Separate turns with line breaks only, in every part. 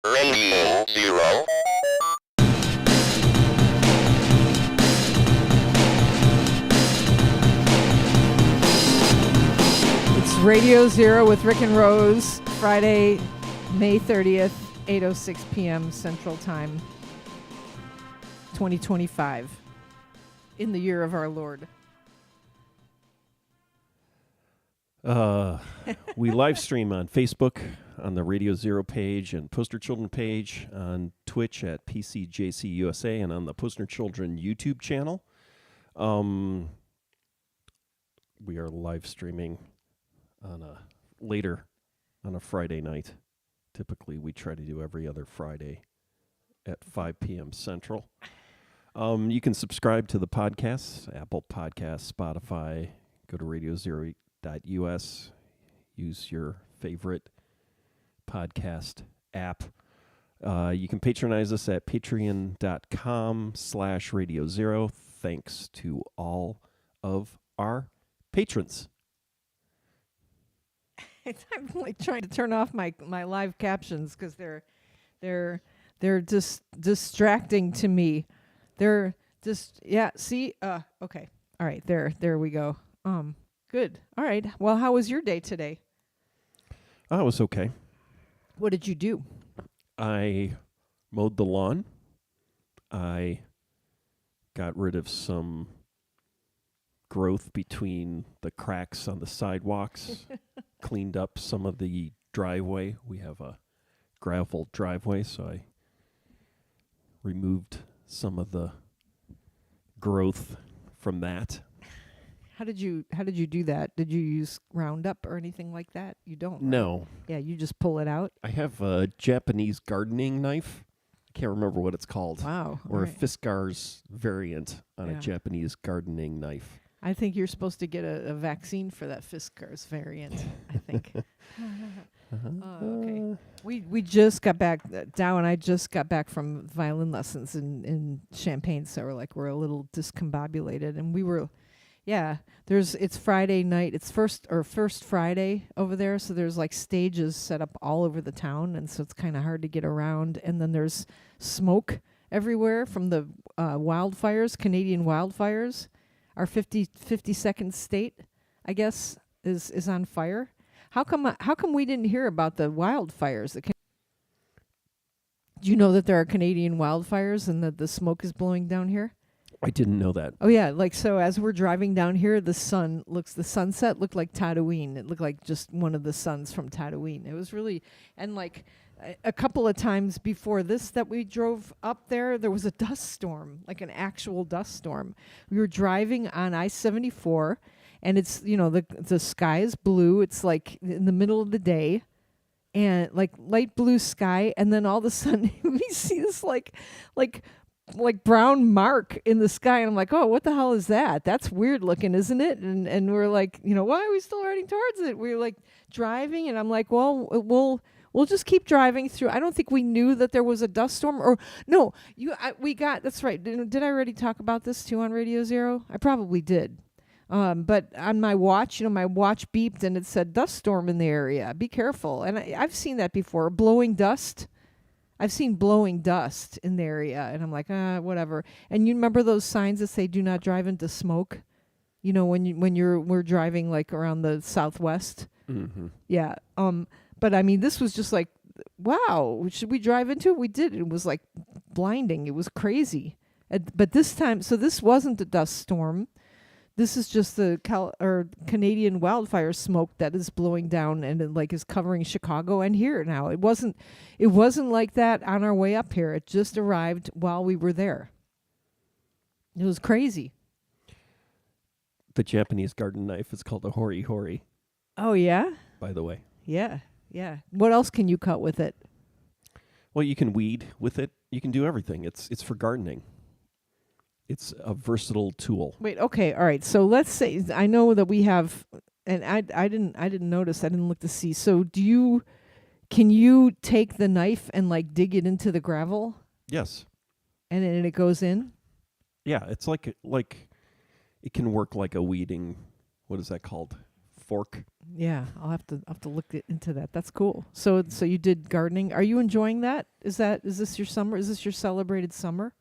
Radio Zero.
It's Radio Zero with Rick and Rose, Friday, May 30th, 8:06 p.m. Central Time, 2025, in the year of our Lord.
We live stream on Facebook, on the Radio Zero page and Poster Children page, on Twitch at PCJCUSA, and on the Poster Children YouTube channel. We are live streaming on a Friday night. Typically, we try to do every other Friday at 5 p.m. Central. You can subscribe to the podcasts, Apple Podcasts, Spotify. Go to RadioZero.us. Use your favorite podcast app. You can patronize us at patreon.com/RadioZero. Thanks to all of our patrons.
I'm like trying to turn off my live captions because they're just distracting to me. They're just see okay. All right, there we go. Good. All right. Well, how was your day today?
It was okay.
What did you do?
I mowed the lawn. I got rid of some growth between the cracks on the sidewalks, cleaned up some of the driveway. We have a gravel driveway, so I removed some of the growth from that.
How did you do that? Did you use Roundup or anything like that? You don't. Right?
No.
Yeah, you just pull it out.
I have a Japanese gardening knife. I can't remember what it's called.
Wow.
Or
right.
a Fiskars variant on a Japanese gardening knife.
I think you're supposed to get a vaccine for that Fiskars variant, I think. Okay. We just got back, Dow and I just got back from violin lessons in Champaign, so we're a little discombobulated, and we were, it's Friday night, it's first Friday over there, so there's like stages set up all over the town, and so it's kind of hard to get around, and then there's smoke everywhere from the wildfires, Canadian wildfires. Our 52nd state, I guess, is on fire. How come we didn't hear about the wildfires? Do you know that there are Canadian wildfires and that the smoke is blowing down here?
I didn't know that.
Oh yeah, so as we're driving down here, the sunset looked like Tatooine. It looked like just one of the suns from Tatooine. It was really, and like a couple of times before this that we drove up there was a dust storm, like an actual dust storm. We were driving on I-74, and it's, the sky is blue. It's like in the middle of the day, and like light blue sky, and then all of a sudden we see this like brown mark in the sky, and I'm like, oh, what the hell is that? That's weird looking, isn't it? And we're like, why are we still riding towards it? We're like driving, and I'm like, well, we'll just keep driving through. I don't think we knew that there was a dust storm. Or no, that's right. Did I already talk about this too on Radio Zero? I probably did. But on my watch, my watch beeped and it said dust storm in the area. Be careful. And I've seen that before. Blowing dust. I've seen blowing dust in the area, and I'm like, whatever. And you remember those signs that say "Do not drive into smoke"? We're driving like around the Southwest.
Mm-hmm.
Yeah. But I mean, this was just like, wow, should we drive into it? We did. It was like blinding. It was crazy. But this time, so this wasn't a dust storm. This is just the Canadian wildfire smoke that is blowing down and it is covering Chicago and here now. It wasn't like that on our way up here. It just arrived while we were there. It was crazy.
The Japanese garden knife is called a hori hori.
Oh yeah?
By the way.
Yeah. Yeah. What else can you cut with it?
Well, you can weed with it. You can do everything. It's for gardening. It's a versatile tool.
Wait, okay, all right. So let's say I know that we have, and I didn't notice. I didn't look to see. So can you take the knife and dig it into the gravel?
Yes.
And then it goes in?
Yeah, it's like it can work like a weeding. What is that called? fork.
Yeah, I'll have to look into that. That's cool. So you did gardening. Are you enjoying that? Is this your summer? Is this your celebrated summer?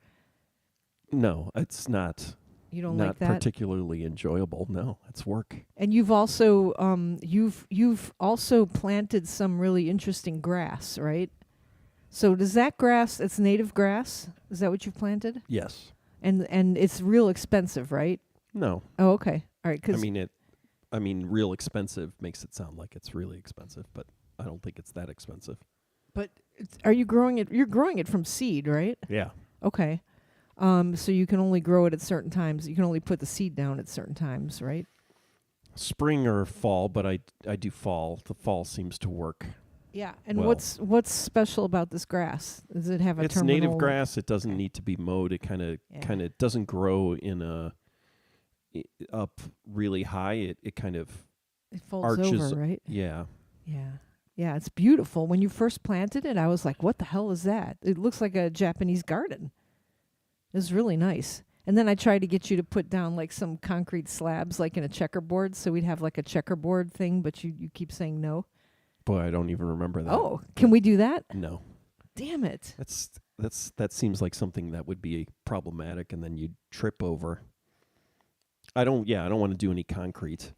No, it's not.
You don't
Not
like that?
particularly enjoyable. No, it's work.
And you've also you've also planted some really interesting grass, right? So does that grass? It's native grass. Is that what you've planted?
Yes.
And it's real expensive, right?
No.
Oh, okay. All right. Cause
I mean, real expensive makes it sound like it's really expensive, but I don't think it's that expensive.
but are you growing it? You're growing it from seed, right?
Yeah.
Okay. So you can only grow it at certain times. You can only put the seed down at certain times, right?
Spring or fall, but I do fall. The fall seems to work.
Yeah. And
Well-
what's special about this grass? Does it have a
It's
terminal?
native grass. It doesn't
Okay.
need to be mowed. It kind
Yeah.
of doesn't grow in up really high. It kind of
It folds
arches.
over, right?
Yeah.
Yeah. Yeah, it's beautiful. When you first planted it, I was like, what the hell is that? It looks like a Japanese garden. It's really nice. And then I tried to get you to put down like some concrete slabs like in a checkerboard, so we'd have like a checkerboard thing, but you keep saying no.
Boy, I don't even remember that.
Oh, can we do that?
No.
Damn it.
That seems like something that would be problematic, and then you'd trip over. I don't want to do any concrete.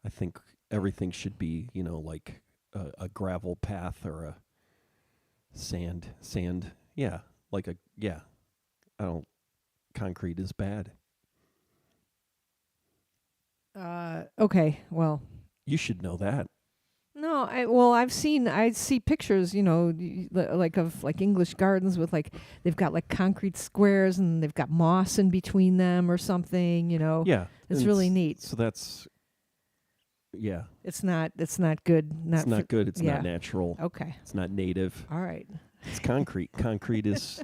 I think everything should be, like a gravel path or a sand. Yeah, I don't. Concrete is bad.
Okay, well,
You should know that.
no, I see pictures, like of like English gardens with like they've got like concrete squares and they've got moss in between them or something,
Yeah,
It's
and
really neat.
So that's, yeah,
It's not good.
it's not good. It's
yeah.
not natural.
Okay.
It's not native.
All right.
It's concrete. Concrete is,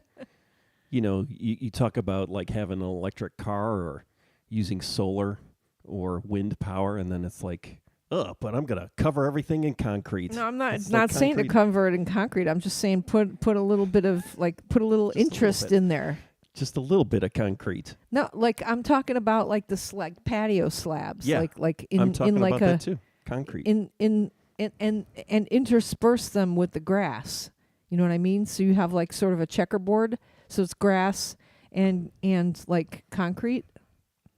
you talk about like having an electric car or using solar or wind power, and then it's like, but I'm gonna cover everything in concrete.
No, I'm not
It's
not
like
saying to
concrete-
cover it in concrete. I'm just saying put a little bit of put a little
Just a little
interest
bit.
in there.
just a little bit of concrete.
No, like I'm talking about like the patio slabs.
Yeah,
like
I'm talking
in like
about that too. Concrete.
in and intersperse them with the grass. You know what I mean? So you have like sort of a checkerboard. So it's grass and like concrete.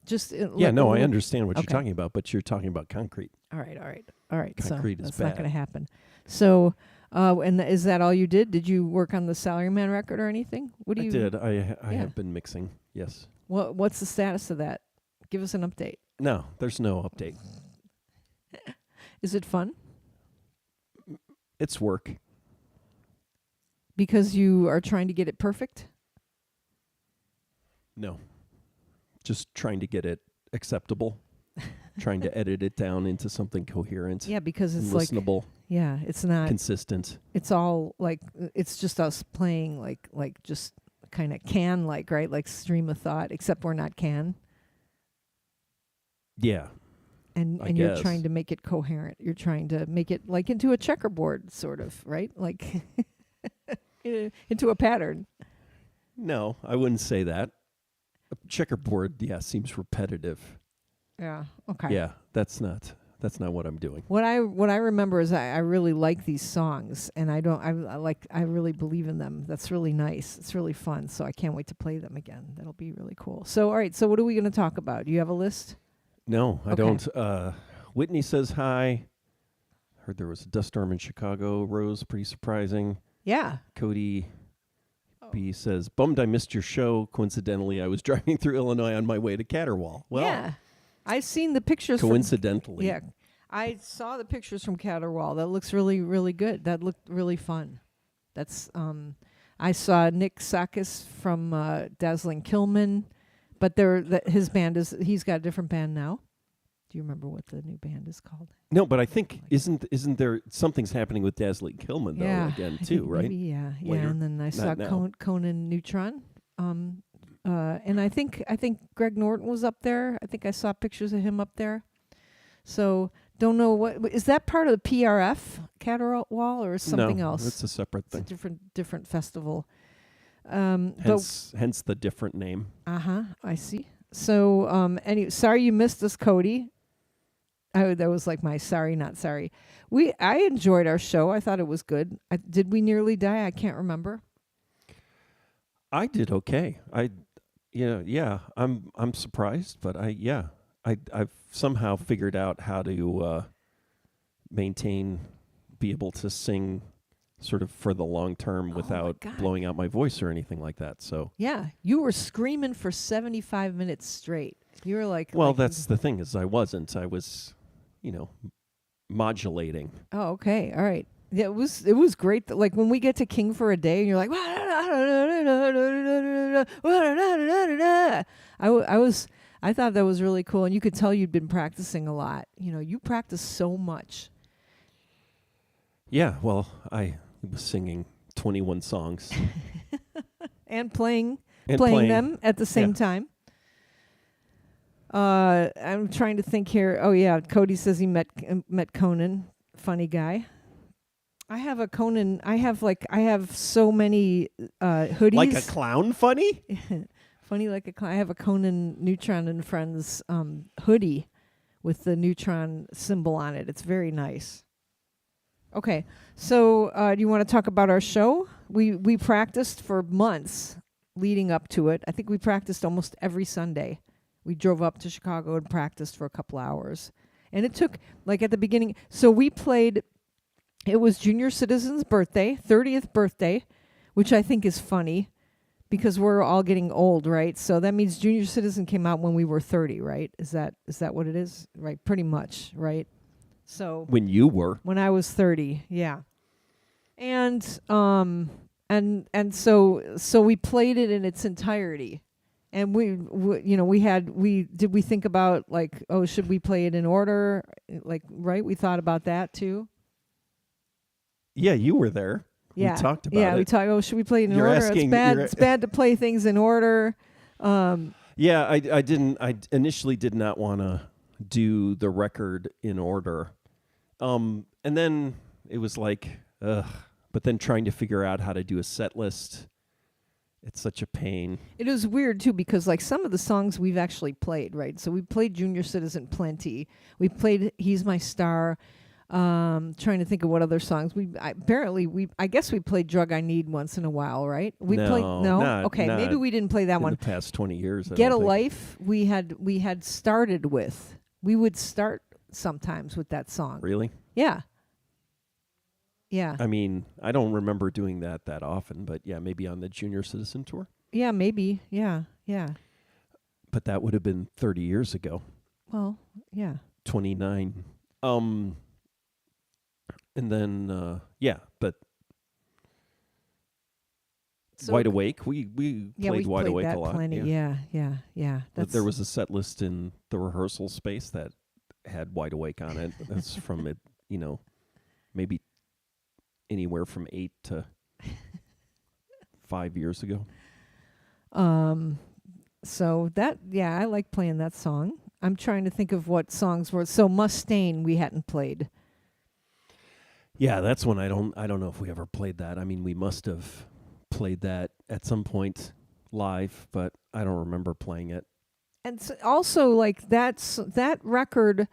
Just
I understand what
Okay.
you're talking about, but you're talking about concrete.
All right.
Concrete
so
is
that's not going
bad.
to happen. So, and is that all you did? Did you work on the Salaryman record or anything? What do
I
you
did. I
Yeah.
have been mixing. Yes.
What's the status of that? Give us an update.
No, there's no update.
Is it fun?
It's work.
Because you are trying to get it perfect?
No. Just trying to get it acceptable. Trying to edit it down into something coherent.
Yeah, because
and
it's like
listenable,
it's not
consistent.
it's all like it's just us playing like just kind of can like, right? Like stream of thought, except we're not can.
Yeah.
And
I
you're
guess.
trying to make it coherent. You're trying to make it like into a checkerboard sort of, right? Like into a pattern.
No, I wouldn't say that. A checkerboard, seems repetitive.
Yeah. Okay.
Yeah, that's not what I'm doing.
What I remember is I really like these songs, and I really believe in them. That's really nice. It's really fun. So I can't wait to play them again. That'll be really cool. So all right. So what are we going to talk about? Do you have a list?
No, I
Okay.
don't. Whitney says hi. Heard there was a dust storm in Chicago. Rose, pretty surprising.
Yeah.
Cody B says, bummed I missed your show. Coincidentally, I was driving through Illinois on my way to Caterwall. Well,
yeah. I've seen the pictures.
coincidentally.
Yeah. I saw the pictures from Caterwall. That looks really, really good. That looked really fun. That's I saw Nick Sakis from Dazzling Killman, but his band he's got a different band now. Do you remember what the new band is called?
No, but I think isn't there something's happening with Dazzling Killman though again
I
too,
think
right?
Maybe, yeah.
Later.
And then I saw
now.
Conan Neutron. And I think Greg Norton was up there. I think I saw pictures of him up there. So don't know what is that part of the PRF Caterwall or is something
no,
else?
it's a separate
It's a
thing.
different festival.
Hence the different name.
I see. So sorry you missed us, Cody. That was like my sorry, not sorry. I enjoyed our show. I thought it was good. Did we nearly die? I can't remember.
I did okay. I'm surprised, but I've somehow figured out how to be able to sing sort of for the long term without
God.
blowing out my voice or anything like that. So
Yeah, you were screaming for 75 minutes straight. You were like,
well, that's the thing is I was, modulating.
oh, okay, all right. Yeah, it was great. Like when we get to King for a Day, and you're like, I thought that was really cool, and you could tell you'd been practicing a lot. You practice so much.
Yeah, well, I was singing 21 songs
And playing
and
them at the same time. I'm trying to think here. Oh yeah, Cody says he met Conan. Funny guy. I have a Conan. I have so many hoodies.
Like a clown, funny.
Funny like a clown. I have a Conan Neutron and Friends hoodie with the neutron symbol on it. It's very nice. Okay, so do you want to talk about our show? We practiced for months leading up to it. I think we practiced almost every Sunday. We drove up to Chicago and practiced for a couple hours. And it took, like at the beginning, so we played, it was Junior Citizen's birthday, 30th birthday, which I think is funny because we're all getting old, right? So that means Junior Citizen came out when we were 30, right? Is that what it is? Right, pretty much, right? So
When you were.
when I was 30, yeah. And so we played it in its entirety. And we did we think about like, oh, should we play it in order? Like, right? We thought about that too.
Yeah, you were there.
Yeah.
We talked about it.
Yeah, we talked, oh, should we play it in
You're
order?
asking-
It's bad to play things in order.
Yeah, I initially did not want to do the record in order. And then it was like, ugh. But then trying to figure out how to do a set list, it's such a pain.
It was weird too because like some of the songs we've actually played, right? So we played Junior Citizen plenty. We played He's My Star. Trying to think of what other songs I guess we played Drug I Need once in a while, right? We played okay, maybe we didn't play that
in
one.
the past 20 years.
Get a Life we had started with. We would start sometimes with that song.
Really?
Yeah. Yeah.
I mean, I don't remember doing that often, but yeah, maybe on the Junior Citizen tour.
Yeah, maybe. Yeah. Yeah.
But that would have been 30 years ago.
Well, yeah.
29. And then but
So
Wide Awake, we played Wide Awake
that
a lot.
plenty. Yeah.
But there was a set list in the rehearsal space that had Wide Awake on it. That's from it, maybe anywhere from 8 to 5 years ago.
So that, yeah, I like playing that song. I'm trying to think of what songs were. So Mustaine we hadn't played.
Yeah, that's one I don't know if we ever played that. I mean, we must have played that at some point live, but I don't remember playing it.
And so also like that record.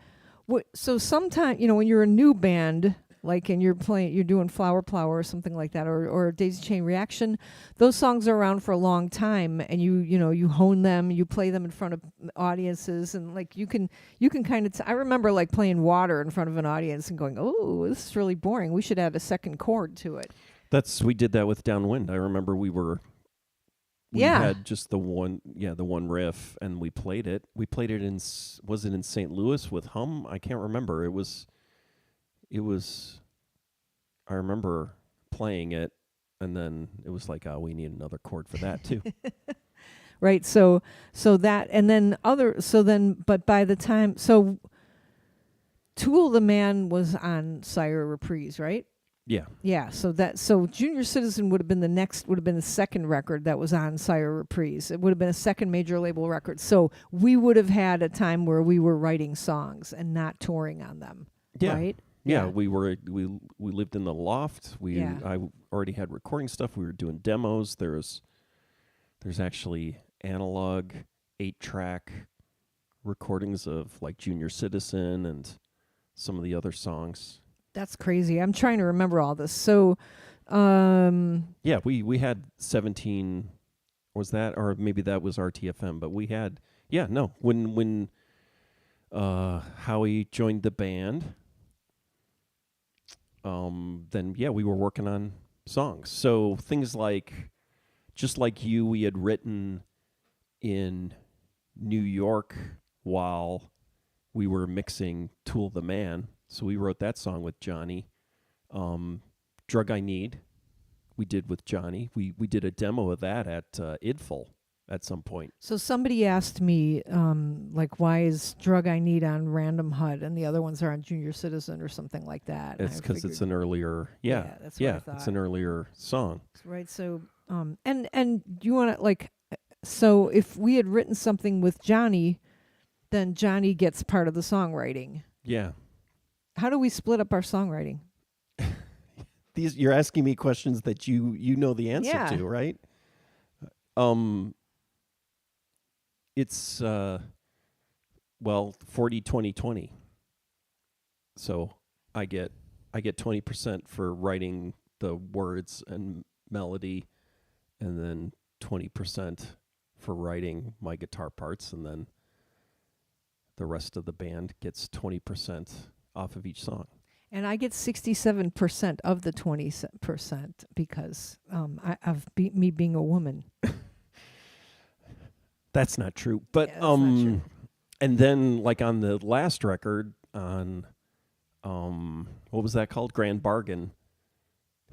So sometimes, when you're a new band, like, and you're doing Flower Plower or something like that, or Daisy Chain Reaction, those songs are around for a long time, and you hone them, you play them in front of audiences, and like you can kind of. I remember like playing Water in front of an audience and going, oh, this is really boring. We should add a second chord to it.
We did that with Downwind. I remember we had just the one riff, and we played it. We played it was it in St. Louis with Hum? I can't remember. It was, I remember playing it, and then it was like, oh, we need another chord for that too.
Right. So that, and then but by the time, Tool the Man was on Sire Reprise, right?
Yeah.
Yeah, so Junior Citizen would have been the second record that was on Sire Reprise. It would have been a second major label record. So we would have had a time where we were writing songs and not touring on them.
Yeah.
Right?
Yeah, we lived in the loft. I already had recording stuff. We were doing demos. There's actually analog 8-track recordings of like Junior Citizen and some of the other songs.
That's crazy. I'm trying to remember all this. So,
Yeah, we had 17. Was that, or maybe that was RTFM? But we had, when Howie joined the band, then we were working on songs. So things like, just like you, we had written in New York while we were mixing Tool the Man. So we wrote that song with Johnny. Drug I Need, we did with Johnny. We did a demo of that at IDFL at some point.
so somebody asked me, like, why is Drug I Need on Random HUD and the other ones are on Junior Citizen or something like that? And
It's
I
because it's
figured-
an earlier,
that's what I thought.
it's an earlier song.
Right. So, and you want to like, so if we had written something with Johnny, then Johnny gets part of the songwriting.
Yeah.
How do we split up our songwriting?
You're asking me questions that you know the answer
Yeah.
to, right? It's 40-20-20. So I get 20% for writing the words and melody, and then 20% for writing my guitar parts, and then the rest of the band gets 20% off of each song.
And I get 67% of the 20% because me being a woman.
That's not true. But
Yeah, that's not true.
and then like on the last record on what was that called? Grand Bargain,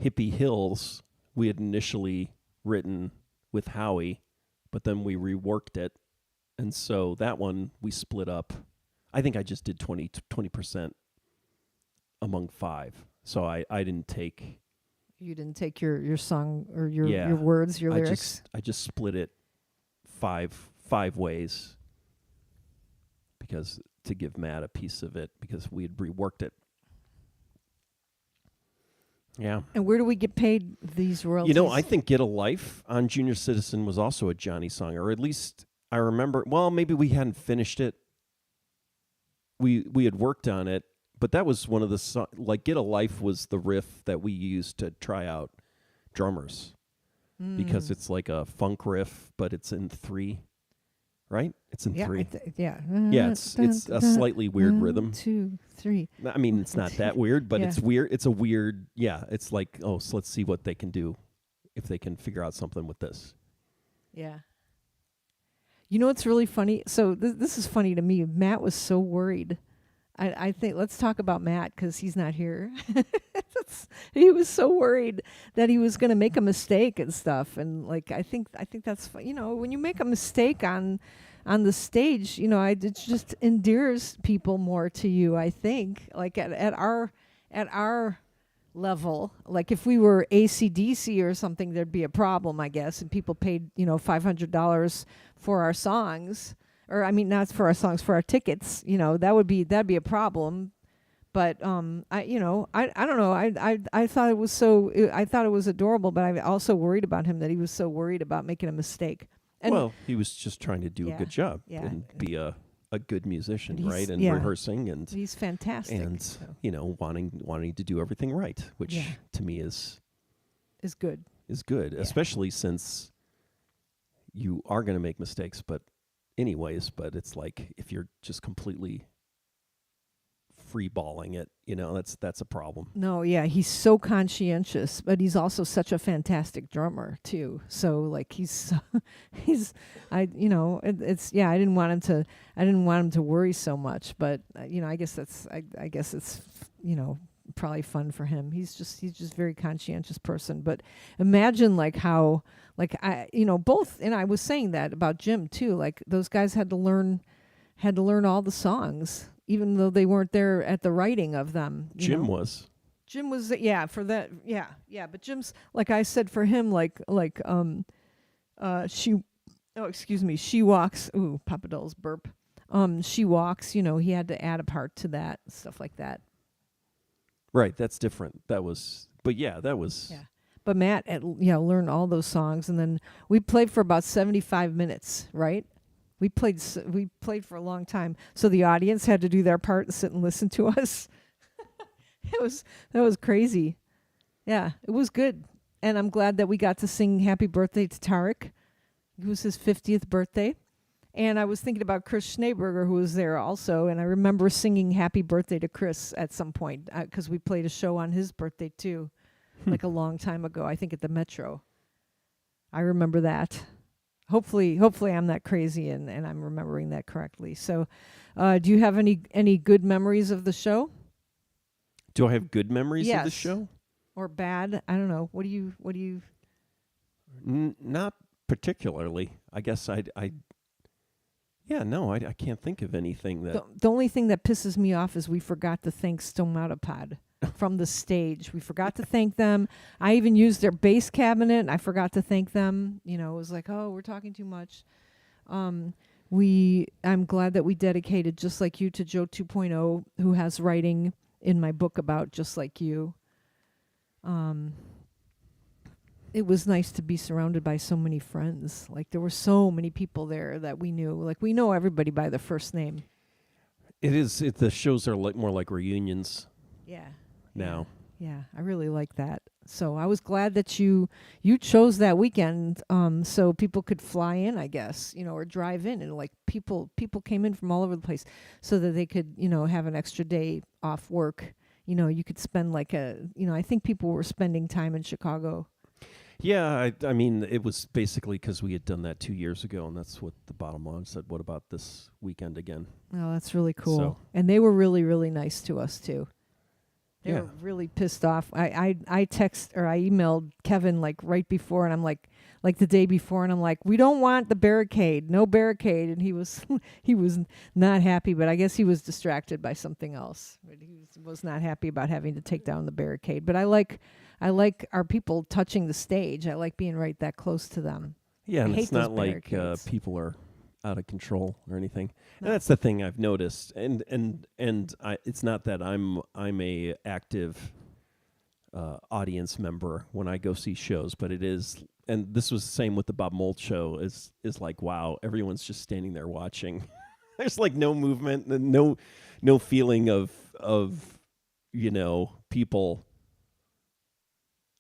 Hippie Hills, we had initially written with Howie, but then we reworked it. And so that one we split up. I think I just did 20% among 5. So I didn't take.
You didn't take your song or your words, your lyrics.
I just split it five ways because to give Matt a piece of it because we had reworked it. Yeah.
And where do we get paid these royalties?
You know, I think Get a Life on Junior Citizen was also a Johnny song, or at least I remember. Well, maybe we hadn't finished it. We had worked on it, but that was one of the like Get a Life was the riff that we used to try out drummers because it's like a funk riff, but it's in 3, right? It's in 3.
Yeah.
Yeah, it's a slightly weird rhythm.
2, 3.
I mean, it's not that weird, but
Yeah.
it's weird. It's a weird, it's like, so let's see what they can do if they can figure out something with this.
Yeah. You know what's really funny? So this is funny to me. Matt was so worried. I think let's talk about Matt because he's not here. He was so worried that he was going to make a mistake and stuff. And like I think that's when you make a mistake on the stage, it just endears people more to you. I think like at our level, like if we were AC/DC or something, there'd be a problem, I guess, and people paid $500 for our songs, or I mean not for our songs, for our tickets. That'd be a problem. But I don't know. I thought it was I thought it was adorable, but I also worried about him that he was so worried about making a mistake. And
well, he was just trying to do a good job and be a good musician, right? And rehearsing and
he's fantastic.
And wanting to do everything right, which to me is
good.
Especially since you are going to make mistakes, but it's like if you're just completely free balling it, that's a problem.
No, yeah, he's so conscientious, but he's also such a fantastic drummer too. So like I didn't want him to worry so much, but I guess it's probably fun for him. He's just a very conscientious person. But imagine like how both, and I was saying that about Jim too, like those guys had to learn all the songs even though they weren't there at the writing of them.
Jim was
for that. Yeah. But Jim's, like I said, for him, She Walks. Ooh, Papa Doll's burp. She Walks, he had to add a part to that, stuff like that.
Right, that's different. That was.
But Matt, learned all those songs, and then we played for about 75 minutes, right? We played for a long time, so the audience had to do their part and sit and listen to us. That was crazy. Yeah, it was good, and I'm glad that we got to sing "Happy Birthday" to Tarek. It was his 50th birthday, and I was thinking about Chris Schneeberger, who was there also, and I remember singing "Happy Birthday" to Chris at some point because we played a show on his birthday too, like a long time ago. I think at the Metro. I remember that. Hopefully I'm not crazy and I'm remembering that correctly. So, do you have any good memories of the show?
Do I have good memories of the
Yes.
show?
Or bad? I don't know. What do you?
Not particularly. I guess I can't think of anything that.
The only thing that pisses me off is we forgot to thank Stomatopod from the stage. We forgot to thank them. I even used their bass cabinet. And I forgot to thank them. You know, it was like, oh, we're talking too much. I'm glad that we dedicated Just Like You to Joe 2.0, who has writing in my book about Just Like You. It was nice to be surrounded by so many friends. Like, there were so many people there that we knew. Like, we know everybody by the first name.
It is. The shows are more like reunions.
Yeah.
Now.
Yeah, I really like that. So I was glad that you chose that weekend, so people could fly in, I guess, or drive in, and like people came in from all over the place, so that they could, have an extra day off work. You could spend I think people were spending time in Chicago.
Yeah, I mean, it was basically because we had done that 2 years ago, and that's what the bottom line said. What about this weekend again?
Oh, that's really cool.
So.
And they were really, really nice to us too. They
Yeah.
were really pissed off. I emailed Kevin like right before, and I'm like the day before, and I'm like, we don't want the barricade, no barricade, and he was not happy, but I guess he was distracted by something else. But he was not happy about having to take down the barricade. But I like our people touching the stage. I like being right that close to them.
Yeah, and
I
it's
hate those
not like
barricades.
people are out of control or anything.
No.
And that's the thing I've noticed. And it's not that I'm a active audience member when I go see shows, but it is. And this was the same with the Bob Mould show. Is like, wow, everyone's just standing there watching. There's like no movement, and no feeling of people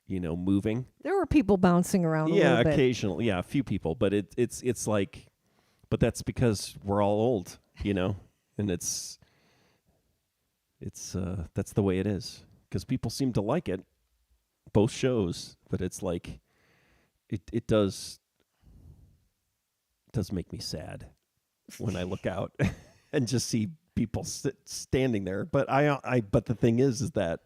moving.
There were people bouncing around a
Yeah,
little bit.
occasionally. Yeah, a few people, but it's like, but that's because we're all old, and it's that's the way it is, because people seem to like it, both shows, but it's like it does make me sad when I look out and just see people standing there. But but the thing is that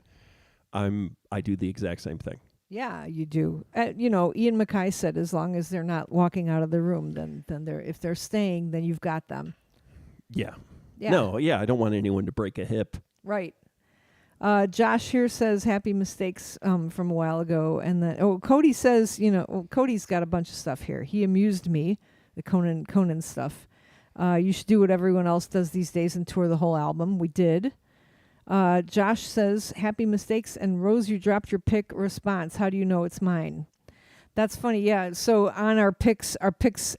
I do the exact same thing.
Yeah, you do. Ian MacKay said, as long as they're not walking out of the room, then if they're staying, then you've got them.
Yeah.
Yeah.
No, yeah, I don't want anyone to break a hip.
Right. Josh here says happy mistakes from a while ago, and then Cody says, Cody's got a bunch of stuff here. He amused me, the Conan stuff. You should do what everyone else does these days and tour the whole album. We did. Josh says, happy mistakes, and Rose, you dropped your pick response. How do you know it's mine? That's funny, yeah. So on our picks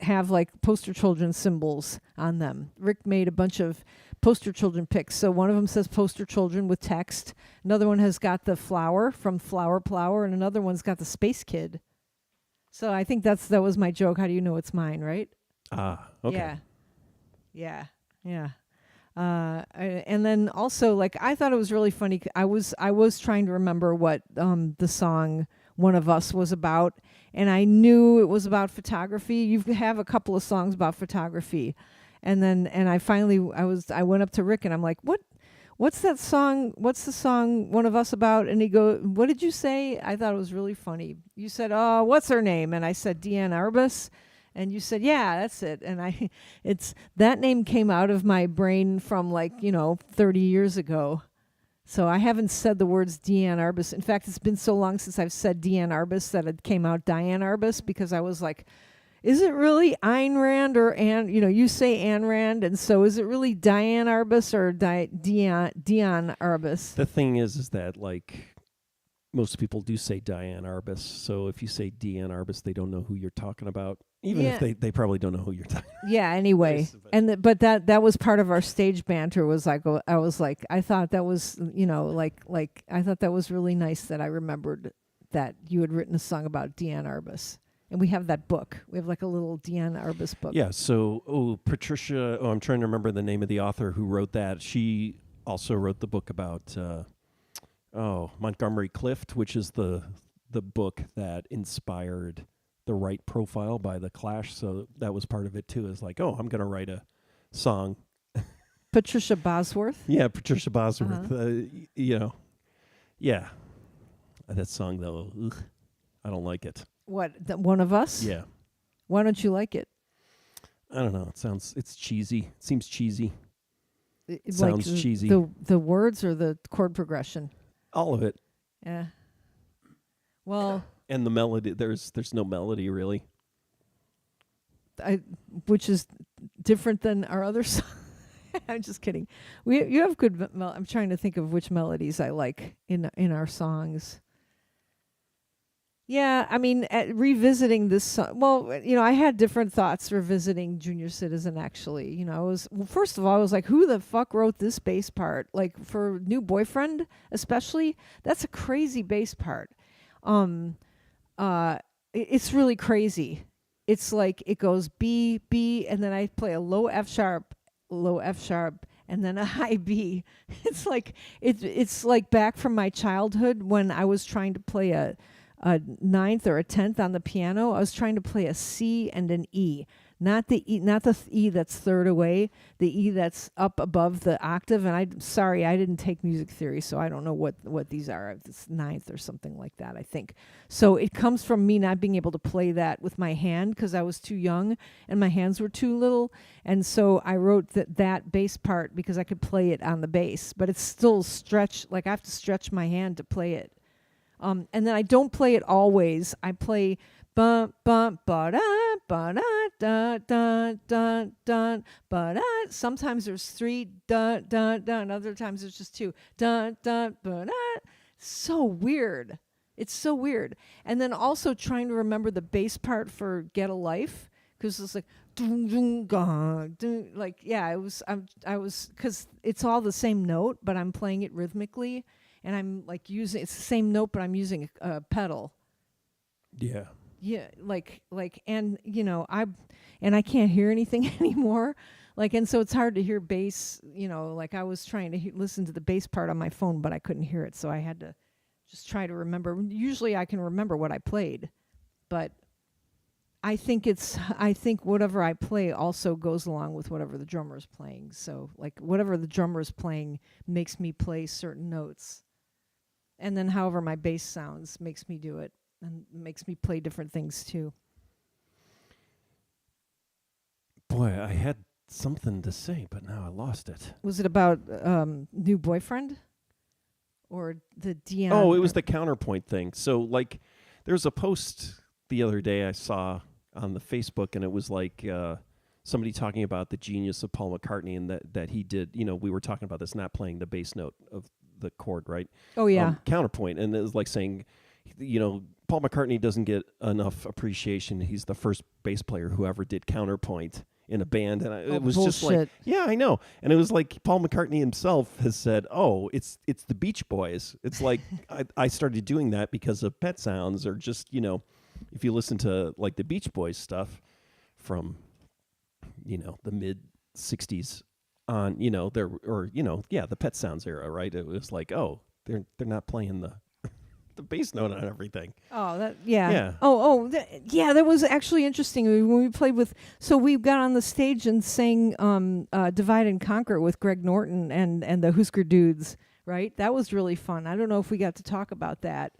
have like poster children symbols on them. Rick made a bunch of poster children picks. So one of them says poster children with text. Another one has got the flower from Flower Plower, and another one's got the Space Kid. So I think that was my joke. How do you know it's mine, right?
Okay.
Yeah. And then also, like, I thought it was really funny. I was trying to remember what the song "One of Us" was about, and I knew it was about photography. You have a couple of songs about photography, and I went up to Rick and I'm like, what's that song? What's the song "One of Us" about? And he goes, what did you say? I thought it was really funny. You said, oh, what's her name? And I said, Deanne Arbus. And you said, yeah, that's it. And that name came out of my brain from 30 years ago. So I haven't said the words Deanne Arbus. In fact, it's been so long since I've said Deanne Arbus that it came out Diane Arbus, because I was like, is it really Ayn Rand or Anne? You say Anne Rand, and so is it really Diane Arbus or Diane Arbus?
The thing is that like most people do say Diane Arbus. So if you say Deanne Arbus, they don't know who you're talking about. Even
Yeah.
if they probably don't know who you're talking.
Yeah. Anyway,
Yes, but-
and but that was part of our stage banter. Was like I was like I thought that was like I thought that was really nice that I remembered that you had written a song about Deanne Arbus, and we have that book. We have like a little Deanne Arbus book.
Yeah. So, Patricia. Oh, I'm trying to remember the name of the author who wrote that. She also wrote the book about Montgomery Clift, which is the book that inspired The Right Profile by The Clash. So that was part of it too. Is like, I'm going to write a song.
Patricia Bosworth.
Yeah, Patricia Bosworth.
Uh-huh.
Yeah. That song though, I don't like it.
What? One of us?
Yeah.
Why don't you like it?
I don't know. It's cheesy. It seems cheesy.
Sounds
Sounds cheesy.
The words or the chord progression?
All of it.
Yeah. Well,
And the melody, there's no melody really.
which is different than our other song. I'm just kidding. You have good. I'm trying to think of which melodies I like in our songs. Yeah, I mean, revisiting this song. Well, I had different thoughts revisiting Junior Citizen. Actually, first of all, I was like, who the fuck wrote this bass part? Like for New Boyfriend, especially, that's a crazy bass part. It's really crazy. It's like it goes B, B, and then I play a low F sharp, and then a high B. It's like it's like back from my childhood when I was trying to play a ninth or a 10th on the piano. I was trying to play a C and an E. Not the E that's third away, the E that's up above the octave. And I'm sorry, I didn't take music theory, so I don't know what these are. It's ninth or something like that, I think. So it comes from me not being able to play that with my hand because I was too young and my hands were too little. And so I wrote that bass part because I could play it on the bass, but it's still stretched. Like I have to stretch my hand to play it. And then I don't play it always. I play bum bum ba da ba da da da da ba da. Sometimes there's 3 da da da, and other times there's just 2 da da ba da. So weird. It's so weird. And then also trying to remember the bass part for Get a Life because it's like dun, dun, gong, dun, like I was because it's all the same note, but I'm playing it rhythmically. And I'm like it's the same note, but I'm using a pedal.
Yeah.
Yeah, and I can't hear anything anymore. And so it's hard to hear bass. I was trying to listen to the bass part on my phone, but I couldn't hear it, so I had to just try to remember. Usually, I can remember what I played, but I think whatever I play also goes along with whatever the drummer is playing. So whatever the drummer is playing makes me play certain notes. And then however my bass sounds makes me do it and makes me play different things too.
Boy, I had something to say, but now I lost it.
Was it about New Boyfriend? Or the Dion?
Oh, it was the counterpoint thing. So, there's a post the other day I saw on the Facebook, and it was somebody talking about the genius of Paul McCartney and that he did, we were talking about this, not playing the bass note of the chord, right?
Oh, yeah.
Counterpoint. And it was like saying, Paul McCartney doesn't get enough appreciation. He's the first bass player who ever did counterpoint in a band. And it was
bullshit.
just like, yeah, I know. And it was like Paul McCartney himself has said, it's the Beach Boys. It's like I started doing that because of Pet Sounds, or just, if you listen to the Beach Boys stuff from, the mid 60s on, the Pet Sounds era, right? It was like, they're not playing the bass note on everything.
Oh,
Yeah.
That was actually interesting when we played with. So we got on the stage and sang "Divide and Conquer" with Greg Norton and the Husker Dudes. Right, that was really fun. I don't know if we got to talk about that.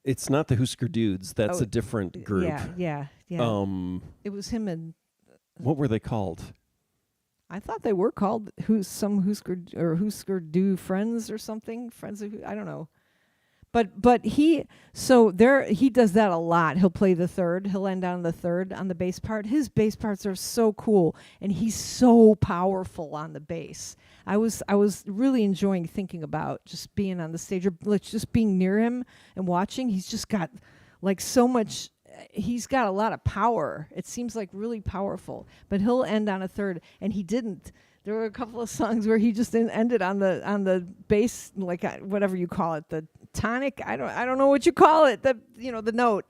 It's not the Husker Dudes. That's a different group.
Yeah. It was him and.
What were they called?
I thought they were called Husker Du Friends or something. Friends of I don't know. But he does that a lot. He'll play the third. He'll end on the third on the bass part. His bass parts are so cool, and he's so powerful on the bass. I was really enjoying thinking about just being on the stage or just being near him and watching. He's just got so much he's got a lot of power. It seems like really powerful, but he'll end on a third, and he didn't. There were a couple of songs where he just ended on the bass, like whatever you call it, the tonic. I don't know what you call it. The note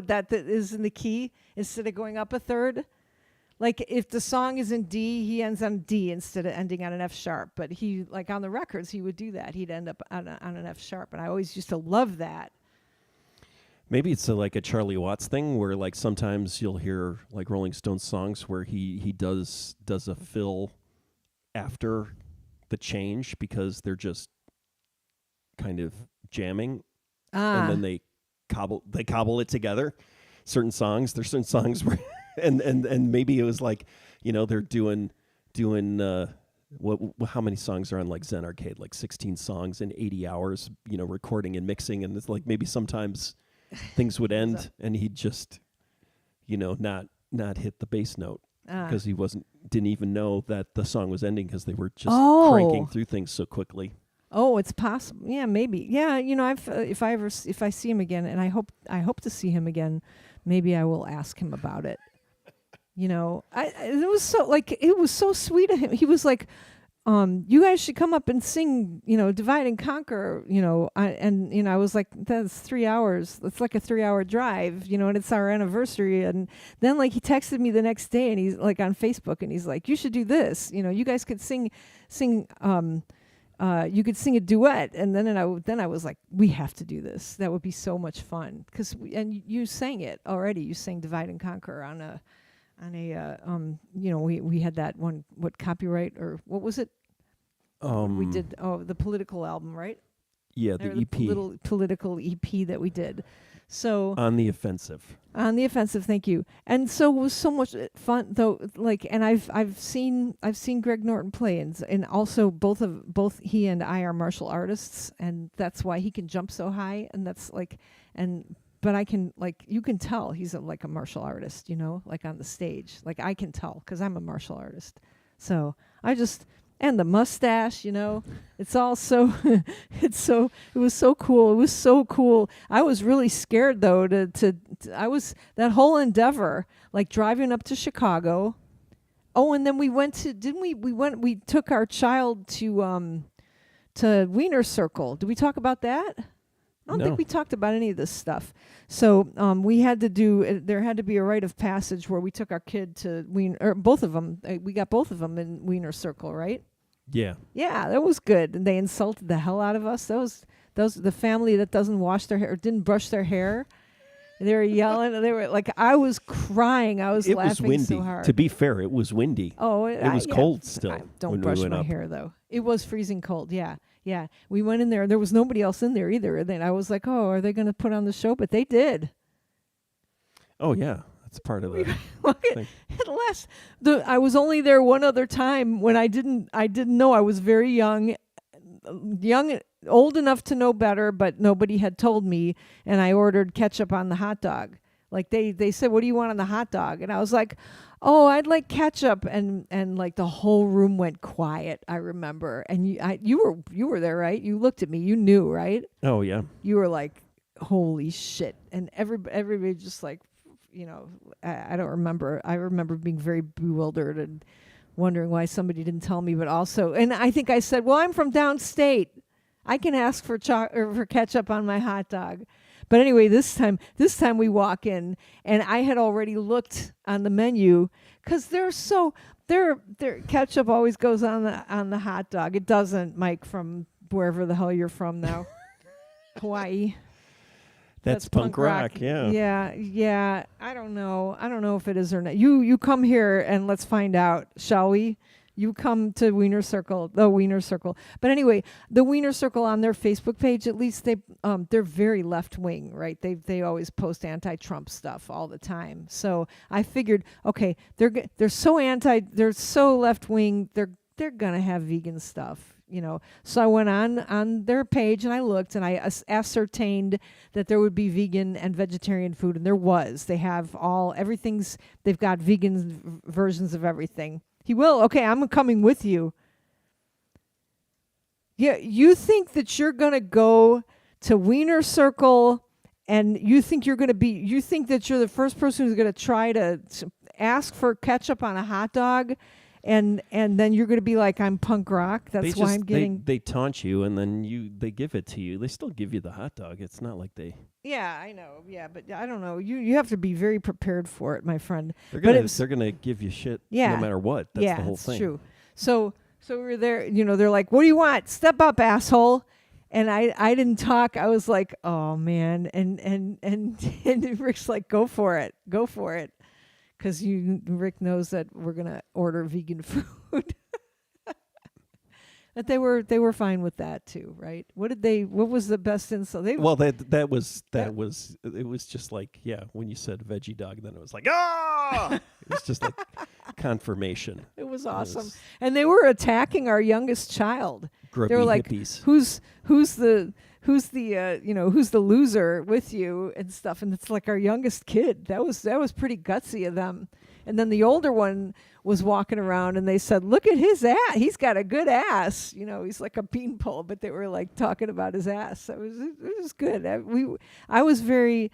that is in the key instead of going up a third. Like if the song is in D, he ends on D instead of ending on an F sharp. But he, like on the records, he would do that. He'd end up on an F sharp, and I always used to love that.
Maybe it's like a Charlie Watts thing where like sometimes you'll hear like Rolling Stones songs where he does a fill after the change because they're just kind of jamming, and then they cobble it together. There's certain songs where and maybe it was like, they're doing how many songs are on like Zen Arcade, like 16 songs in 80 hours, recording and mixing, and it's like maybe sometimes things would end and he'd just not hit the bass note because he didn't even know that the song was ending because they were just cranking through things so quickly. Oh,
it's possible. Yeah, maybe. Yeah, if I see him again, and I hope to see him again, maybe I will ask him about it. It was so sweet of him. He was like, you guys should come up and sing, Divide and Conquer, I was like, that's 3 hours. It's like a 3-hour drive, and it's our anniversary. And then like he texted me the next day, and he's like on Facebook, and he's like, you should do this. You guys could sing, you could sing a duet. And then I was like, we have to do this. That would be so much fun. And you sang it already. You sang Divide and Conquer on a we had that one, copyright, or what was it? We did the political album, right?
Yeah, the EP.
Political EP that we did. So
On the Offensive,
thank you. And so it was so much fun though, and I've seen Greg Norton play, and also both he and I are martial artists, and that's why he can jump so high, and that's but I can, you can tell he's a martial artist, on the stage. I can tell because I'm a martial artist. So and the mustache, it's all so, it was so cool. It was so cool. I was really scared though that whole endeavor, driving up to Chicago. Oh, and then we went to, we took our child to Wiener Circle. Did we talk about that? I don't think we talked about any of this stuff. So we had to there had to be a rite of passage where we took our kid to Wiener, or both of them. We got both of them in Wiener Circle, right?
Yeah.
Yeah, that was good. And they insulted the hell out of us. Those the family that doesn't wash their hair, or didn't brush their hair. They were yelling. They were I was crying. I was laughing
windy.
so hard.
To be fair, it was windy.
Oh,
it was cold still.
I don't brush my hair though. It was freezing cold. Yeah. Yeah, we went in there. There was nobody else in there either. And then I was like, oh, are they going to put on the show? But they did.
Oh, yeah. That's part of the thing.
I was only there one other time when I didn't know. I was very young, old enough to know better, but nobody had told me. And I ordered ketchup on the hot dog. They said, what do you want on the hot dog? And I was like, oh, I'd like ketchup, and the whole room went quiet. I remember, and you were there, right? You looked at me, you knew, right?
Oh yeah.
You were like, holy shit, and everybody just I don't remember. I remember being very bewildered and wondering why somebody didn't tell me, but also, and I think I said, well, I'm from downstate, I can ask for for ketchup on my hot dog. But anyway, this time we walk in, and I had already looked on the menu because their ketchup always goes on the hot dog. It doesn't, Mike, from wherever the hell you're from now, Hawaii.
That's punk rock. Yeah.
Yeah. I don't know if it is or not. You come here and let's find out, shall we? You come to the Wiener Circle. But anyway, the Wiener Circle on their Facebook page, at least they're very left wing, right? They always post anti-Trump stuff all the time. So I figured, okay, they're so left wing, they're gonna have vegan stuff, So I went on their page and I looked and I ascertained that there would be vegan and vegetarian food, and there was. They have they've got vegan versions of everything. He will. Okay, I'm coming with you. Yeah, you think that you're going to go to Wiener Circle and you think you think that you're the first person who's going to try to ask for ketchup on a hot dog, and then you're going to be like, I'm punk rock. That's why I'm getting.
They taunt you, and then they give it to you. They still give you the hot dog. It's not like they.
Yeah, I know. Yeah, but I don't know. You have to be very prepared for it, my friend.
They're gonna give you shit
no
matter what. That's the whole thing.
Yeah, it's true. So we were there. They're like, "What do you want? Step up, asshole." And I didn't talk. I was like, "Oh man," and Rick's like, "Go for it, because Rick knows that we're gonna order vegan food." But they were fine with that too, right? What was the best insult? It
was just like, yeah, when you said veggie dog, then it was like, ah! It was just like confirmation.
It was awesome. And they were attacking our youngest child.
Grubby
They were like,
hippies.
who's the loser with you and stuff, and it's like our youngest kid. That was pretty gutsy of them. And then the older one was walking around, and they said, "Look at his ass. He's got a good ass. He's like a beanpole." But they were like talking about his ass. It was good. I was very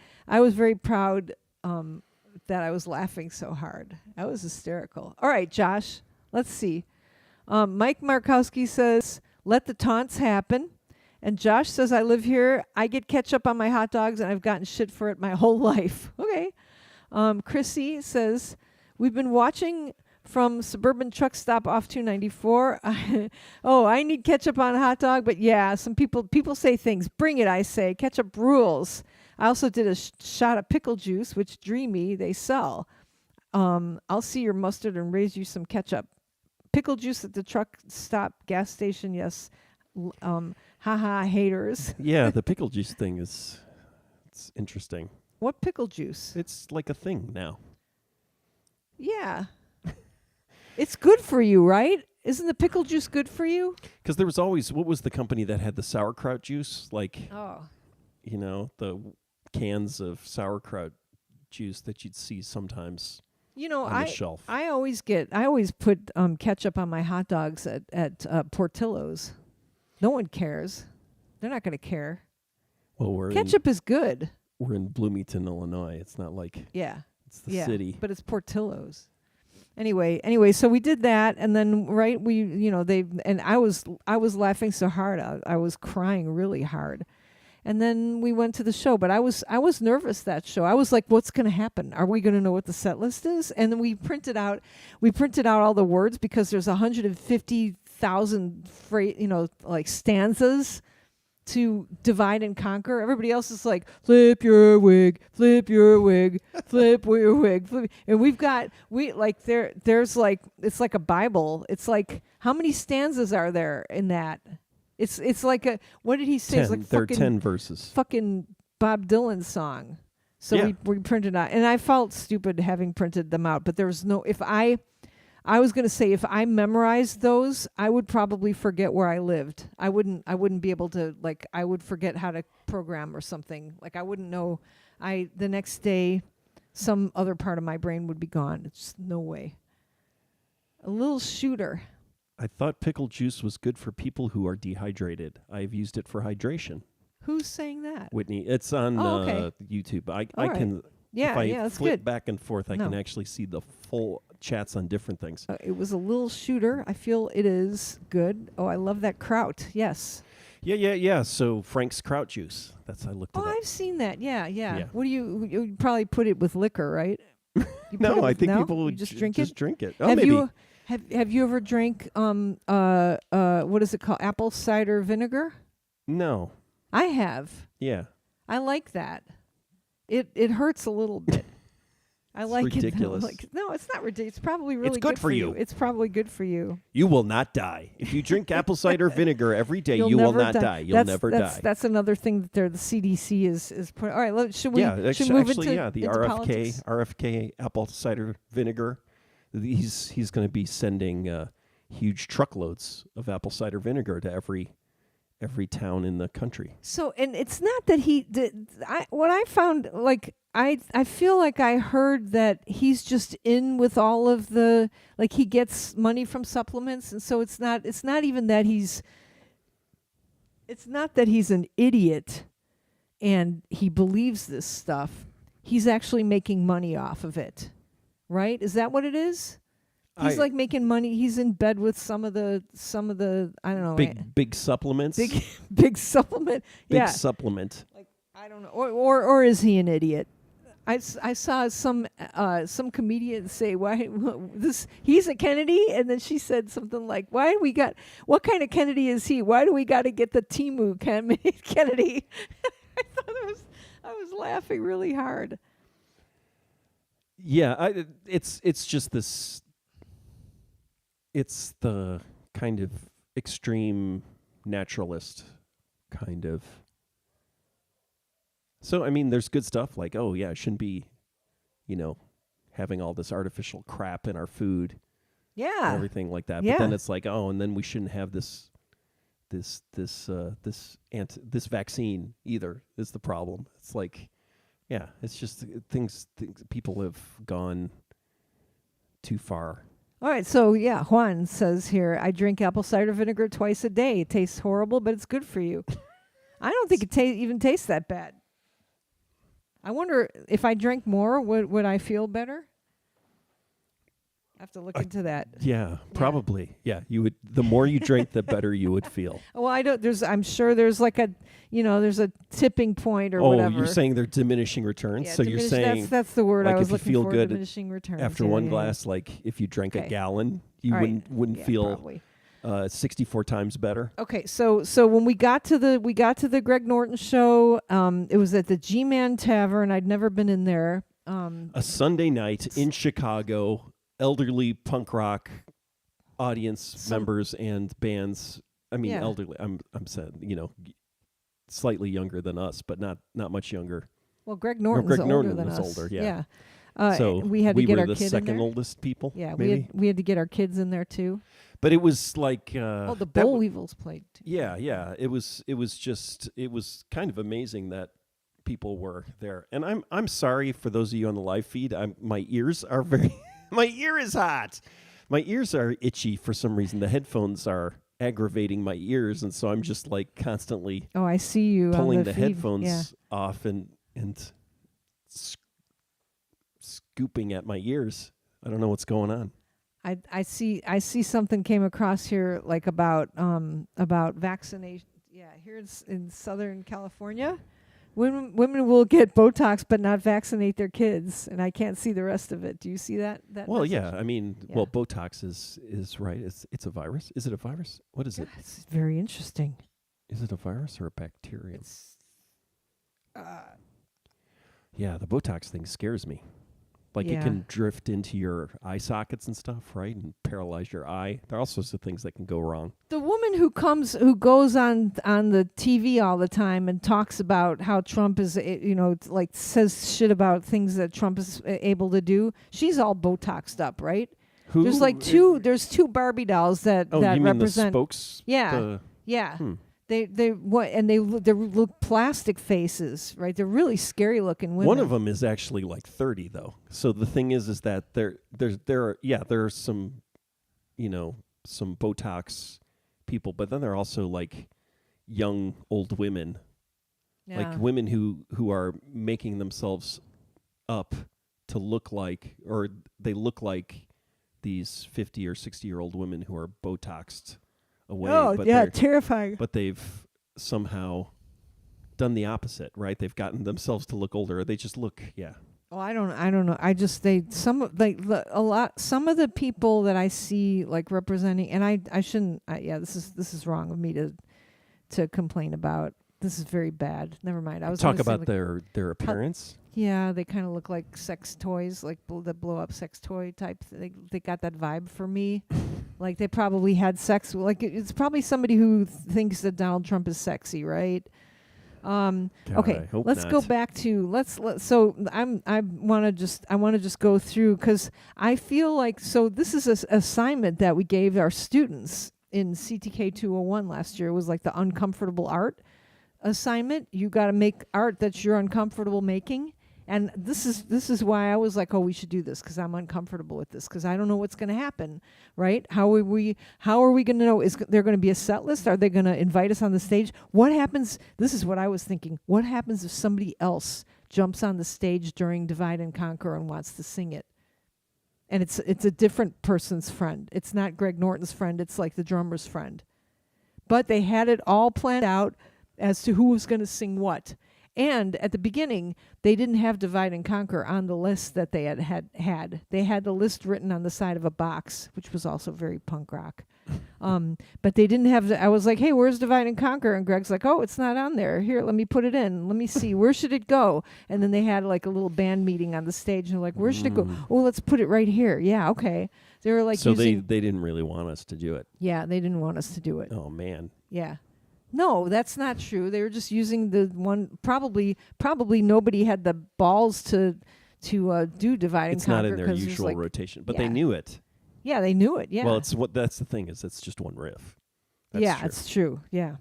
proud that I was laughing so hard. I was hysterical. All right, Josh. Let's see. Mike Markowski says, "Let the taunts happen." And Josh says, "I live here. I get ketchup on my hot dogs, and I've gotten shit for it my whole life." Okay. Chrissy says, "We've been watching from suburban truck stop off 294. Oh, I need ketchup on a hot dog, but yeah, some people say things. Bring it, I say. Ketchup rules. I also did a shot of pickle juice, which dreamy they sell. I'll see your mustard and raise you some ketchup. Pickle juice at the truck stop gas station. Yes. Haha, haters."
Yeah, the pickle juice thing it's interesting.
What pickle juice?
It's like a thing now.
Yeah. It's good for you, right? Isn't the pickle juice good for you?
Because there was always, what was the company that had the sauerkraut juice? Like, the cans of sauerkraut juice that you'd see sometimes on the shelf.
I always put ketchup on my hot dogs at Portillo's. No one cares. They're not going to care.
Well,
ketchup is good.
We're in Bloomington, Illinois. It's not like it's the city.
But it's Portillo's. Anyway, so we did that, and then I was laughing so hard, I was crying really hard. And then we went to the show, but I was nervous that show. I was like, what's going to happen? Are we going to know what the set list is? And then we printed out all the words, because there's 150,000 stanzas to divide and conquer. Everybody else is like, flip your wig, flip your wig, flip your wig, flip. And there's like, it's like a Bible. It's like, how many stanzas are there in that? It's like what did he say?
10.
It's like
there are 10 verses.
Fucking Bob Dylan song. So we printed out, and I felt stupid having printed them out, but there was no, I was going to say, if I memorized those, I would probably forget where I lived. I wouldn't be able to, I would forget how to program or something. I wouldn't know. The next day, some other part of my brain would be gone. It's just no way. A little shooter.
I thought pickle juice was good for people who are dehydrated. I've used it for hydration.
Who's saying that?
Whitney. It's on YouTube. I can...
Yeah,
if I
that's
flip
good.
back and forth, I can actually see the full chats on different things.
It was a little shooter. I feel it is good. Oh, I love that kraut. Yes.
Yeah. So Frank's kraut juice. I looked it up.
Oh, I've seen that. Yeah. What do you probably put it with liquor, right?
No, I think people would
just
drink it. Oh,
have
maybe.
Have you ever drank what is it called? Apple cider vinegar?
No.
I have.
Yeah.
I like that. It hurts a little bit. I like
ridiculous.
it. No, it's not ridiculous. It's probably really
good for you.
It's probably good for you.
You will not die. If you drink apple cider vinegar every day, you will not die. You'll never die.
That's another thing that the CDC is put. All right, should we move
actually,
into
the
into politics?
RFK apple cider vinegar. He's going to be sending huge truckloads of apple cider vinegar to every town in the country.
So, and it's not that he did. What I found, I feel like I heard that he's just in with all of the, he gets money from supplements, and so it's not even that he's. It's not that he's an idiot. and he believes this stuff, he's actually making money off of it, right? Is that what it is? He's like making money. He's in bed with some of the I don't know,
big supplements.
big supplement.
Big supplement.
Like, I don't know, or is he an idiot? I saw some comedian say, why this, he's a Kennedy, and then she said something like, why we got, what kind of Kennedy is he? Why do we got to get the Timu Kennedy? I was laughing really hard.
Yeah, it's just this. It's the kind of extreme naturalist kind of. So, I mean, there's good stuff like, oh, yeah, it shouldn't be, having all this artificial crap in our food.
Yeah.
And everything like that.
Yeah.
But then it's like, oh, and then we shouldn't have this vaccine either is the problem. It's like, yeah, it's just things people have gone too far.
All right, so yeah, Juan says here, I drink apple cider vinegar twice a day. It tastes horrible, but it's good for you. I don't think it even tastes that bad. I wonder if I drank more, would I feel better? I have to look into that.
Yeah, probably. Yeah, you would. The more you drink, the better you would feel.
Well, I'm sure there's like there's a tipping point or whatever.
Oh, you're saying they're diminishing returns.
Yeah,
so you're saying
that's the word
like
I was
if you
looking
feel
for.
good
Diminishing returns
after one glass. Like if you drank a gallon, you wouldn't feel 64 times better.
Okay, so when we got to the Greg Norton show, it was at the G-Man Tavern. I'd never been in there.
A Sunday night in Chicago, elderly punk rock audience members and bands. I mean, elderly. I'm saying, slightly younger than us, but not much younger.
Well, Greg Norton was
older. Yeah.
So we had to get our kid in there. We were
the second oldest people.
Yeah,
maybe?
we had to get our kids in there too.
But it was like
the Boll Weevils played too.
Yeah. It was kind of amazing that people were there. And I'm sorry for those of you on the live feed. My ears are my ear is hot. My ears are itchy for some reason. The headphones are aggravating my ears, and so I'm just like constantly
I see you
pulling
on
the
feed.
headphones off and scooping at my ears. I don't know what's going on.
I see something came across here like about vaccination. Yeah, here in Southern California, women will get Botox but not vaccinate their kids, and I can't see the rest of it. Do you see that?
Well,
message?
yeah. I mean, well, Botox is right. It's a virus. Is it a virus? What is it?
It's very interesting.
Is it a virus or a bacteria?
It's
yeah, the Botox thing scares me. Like it can drift into your eye sockets and stuff, right, and paralyze your eye. There are all sorts of things that can go wrong.
The woman who goes on the TV all the time and talks about how Trump is, like says shit about things that Trump is able to do. She's all Botoxed up, right?
Who?
There's like there's two Barbie dolls that
you
represent.
Mean the spokes?
Yeah. They look plastic faces, right? They're really scary looking women.
One of them is actually like 30 though. So the thing is that there are some, some Botox people, but then there are also like young old women, like women who are making themselves up to look like, or they look like these 50 or 60-year-old women who are Botoxed away.
Oh, yeah, terrifying.
But they've somehow done the opposite, right? They've gotten themselves to look older. Or they just look,
Oh, I don't know. Some of the people that I see like representing, and I shouldn't. This is wrong of me to complain about. This is very bad. Never mind. I was
talk about their appearance.
Yeah, they kind of look like sex toys, like the blow up sex toy type. They got that vibe for me. Like they probably had sex. Like it's probably somebody who thinks that Donald Trump is sexy, right?
God,
Okay, let's go back to so I want to just go through because I feel like this is an assignment that we gave our students in CTK 201 last year. It was like the uncomfortable art assignment. You got to make art that you're uncomfortable making, And this is why I was like, oh, we should do this, because I'm uncomfortable with this, because I don't know what's going to happen, right? How are we going to know? Is there going to be a set list? Are they going to invite us on the stage? What happens? This is what I was thinking. What happens if somebody else jumps on the stage during Divide and Conquer and wants to sing it? And it's a different person's friend. It's not Greg Norton's friend. It's like the drummer's friend. But they had it all planned out as to who was going to sing what. And at the beginning, they didn't have Divide and Conquer on the list that they had. They had the list written on the side of a box, which was also very punk rock. But they didn't have I was like, hey, where's Divide and Conquer? And Greg's like, oh, it's not on there. Here, let me put it in. Let me see. Where should it go? And then they had like a little band meeting on the stage. And they're like, where should it go? Oh, let's put it right here. Yeah, okay. They were like,
so they didn't really want us to do it.
Yeah, they didn't want us to do it.
Oh, man.
Yeah. No, that's not true. They were just using the one. Probably nobody had the balls to do Divide and Conquer.
It's not in their usual rotation, but they knew it.
Yeah, they knew it. Yeah.
Well, that's the thing, is it's just one riff. That's
yeah,
true.
it's true. Yeah.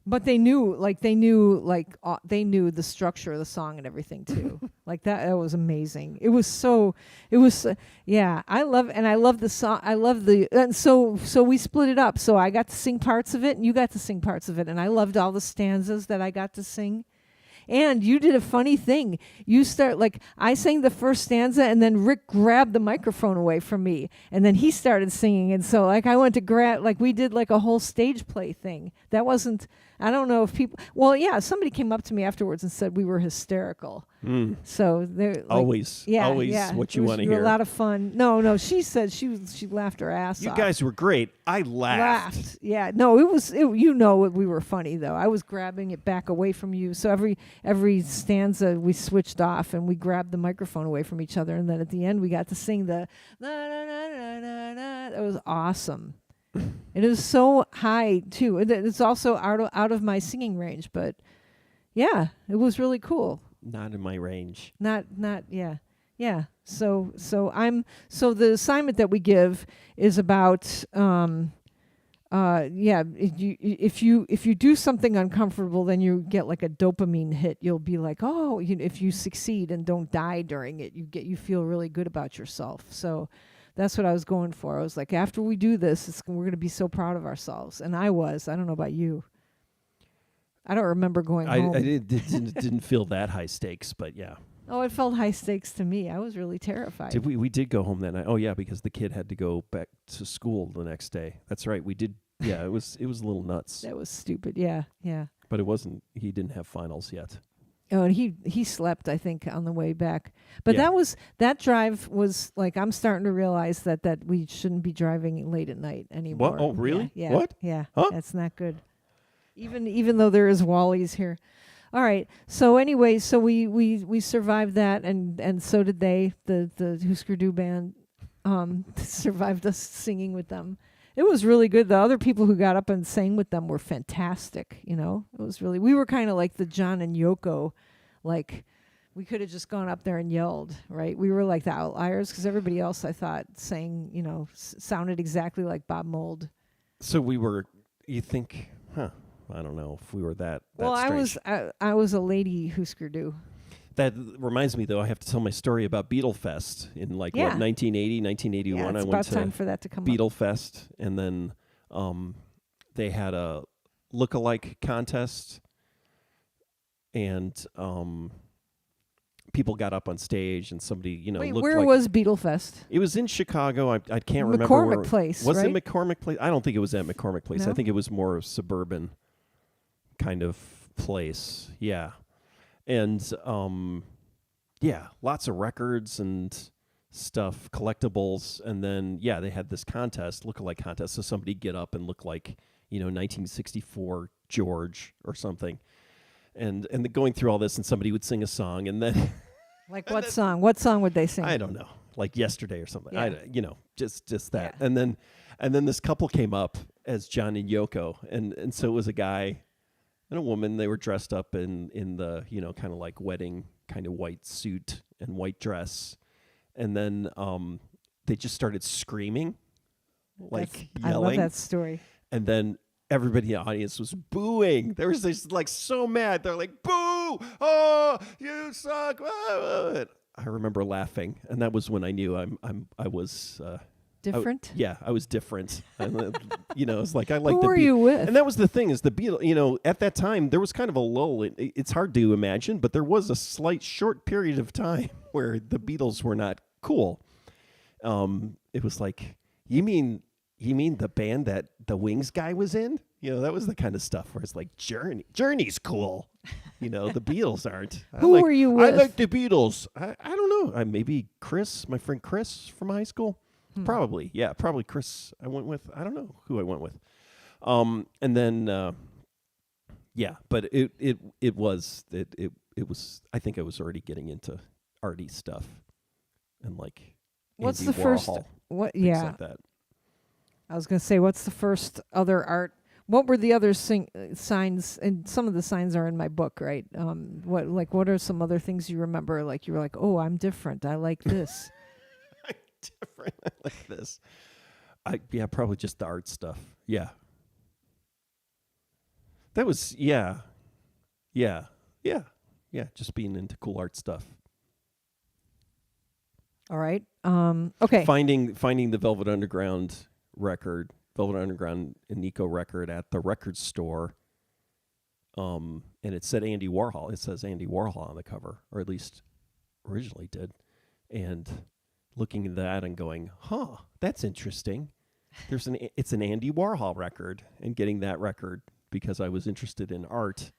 But they knew the structure of the song and everything too. Like that was amazing. I love the song. And so we split it up. So I got to sing parts of it and you got to sing parts of it. And I loved all the stanzas that I got to sing. And you did a funny thing. I sang the first stanza and then Rick grabbed the microphone away from me. And then he started singing. And so I went to grab, we did a whole stage play thing. That wasn't, I don't know if people, somebody came up to me afterwards and said we were hysterical. So they're
always what you want to hear.
A lot of fun. No, she said she laughed her ass off.
You guys were great. I laughed.
Yeah, no, we were funny though. I was grabbing it back away from you. So every stanza we switched off and we grabbed the microphone away from each other, and then at the end we got to sing the na na na na na na. That was awesome. It was so high too. It's also out of my singing range, but yeah, it was really cool.
Not in my range.
Not yeah. Yeah. So the assignment that we give is about if you do something uncomfortable, then you get like a dopamine hit. You'll be like, oh, if you succeed and don't die during it, you feel really good about yourself. So that's what I was going for. I was like, after we do this, we're going to be so proud of ourselves. And I don't know about you. I don't remember going home.
I didn't feel that high stakes, but yeah.
Oh, it felt high stakes to me. I was really terrified.
We did go home that night. Oh yeah, because the kid had to go back to school the next day. That's right. We did. Yeah, it was a little nuts.
That was stupid. Yeah.
But it wasn't. He didn't have finals yet.
Oh, and he slept, I think, on the way back. But that drive was like, I'm starting to realize that we shouldn't be driving late at night anymore.
What? Oh, really?
Yeah.
What?
Yeah.
Huh?
That's not good. Even though there is Wally's here. All right. So anyway, so we survived that, and so did they. The Husker Du band survived us singing with them. It was really good. The other people who got up and sang with them were fantastic. It was really. We were kind of like the John and Yoko, like we could have just gone up there and yelled, right? We were like the outliers because everybody else, I thought, sang, sounded exactly like Bob Mould.
So we were. You think? Huh. I don't know if we were that
well,
strange.
I was a lady Husker Du.
That reminds me, though, I have to tell my story about Beatlefest in 1980, 1981.
Yeah, it's
I went
about time for that to come
Beatlefest, and then they had a look-alike contest, and people got up on stage, and somebody,
Wait,
looked
where
like...
was Beatlefest?
It was in Chicago. I can't remember
McCormick Place,
Was
right?
it McCormick Place? I don't think it was at McCormick Place.
No?
I think it was more suburban kind of place. Yeah. And, lots of records and stuff, collectibles. And then, they had this contest, look-alike contest. So somebody get up and look like, 1964 George or something. And going through all this, and somebody would sing a song, and then...
Like what song? What song would they sing?
I don't know. Like Yesterday or something.
Yeah.
Just that.
Yeah.
And then this couple came up as John and Yoko. And so it was a guy and a woman. They were dressed up in the, kind of like wedding kind of white suit and white dress. And then they just started screaming, yelling.
I love that story.
And then everybody in the audience was booing. They were just so mad. They're like, boo! you. Oh, you suck. I remember laughing, and that was when I knew I was
Different.
I was different. And, it's like I like
Who
the
were you with?
and that was the thing is the Beatles. At that time there was kind of a lull. It's hard to imagine, but there was a slight short period of time where the Beatles were not cool. It was like, you mean the band that the Wings guy was in? That was the kind of stuff where it's like Journey's cool. The Beatles aren't.
Who were you with?
I like the Beatles. I don't know. Maybe Chris, my friend Chris from high school. Probably, yeah, probably Chris. I went with. I don't know who I went with. And then, but it was. I think I was already getting into arty stuff, and like.
What's
Andy
the first?
Warhol,
What?
things
Yeah.
like that.
I was gonna say, what's the first other art? What were the other signs? And some of the signs are in my book, right? What are some other things you remember? Like you were like, oh, I'm different. I like this.
Different. I like this. Probably just the art stuff. Yeah. That was yeah. Just being into cool art stuff.
All right. Okay.
Finding the Velvet Underground and Nico record at the record store. And it said Andy Warhol. It says Andy Warhol on the cover, or at least originally did. And looking at that and going, that's interesting. It's an Andy Warhol record, and getting that record because I was interested in art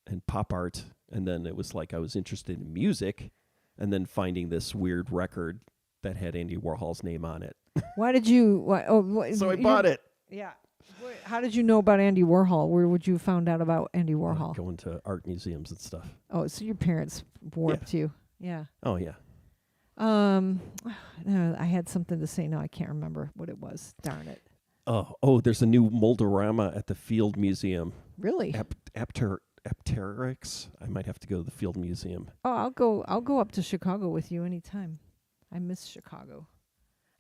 and pop art, and then it was like I was interested in music, and then finding this weird record that had Andy Warhol's name on it.
Why did you?
So I bought it.
Yeah. How did you know about Andy Warhol? Where would you found out about Andy Warhol?
Going to art museums and stuff.
Oh, so your parents warped you. Yeah.
Oh yeah.
No, I had something to say. No, I can't remember what it was. Darn it.
Oh, there's a new Moldorama at the Field Museum.
Really?
Apteryx. I might have to go to the Field Museum.
Oh, I'll go up to Chicago with you anytime. I miss Chicago.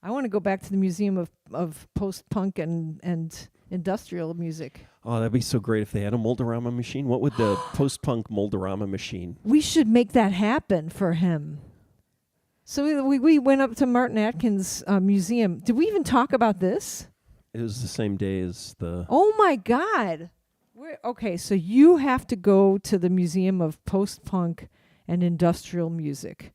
I want to go back to the Museum of Post-Punk and Industrial Music.
Oh, that'd be so great if they had a Moldorama machine. What would the Post-Punk Moldorama machine?
We should make that happen for him. So we went up to Martin Atkins Museum. Did we even talk about this?
It was the same day as the...
Oh, my God. Okay, so you have to go to the Museum of Post-Punk and Industrial Music.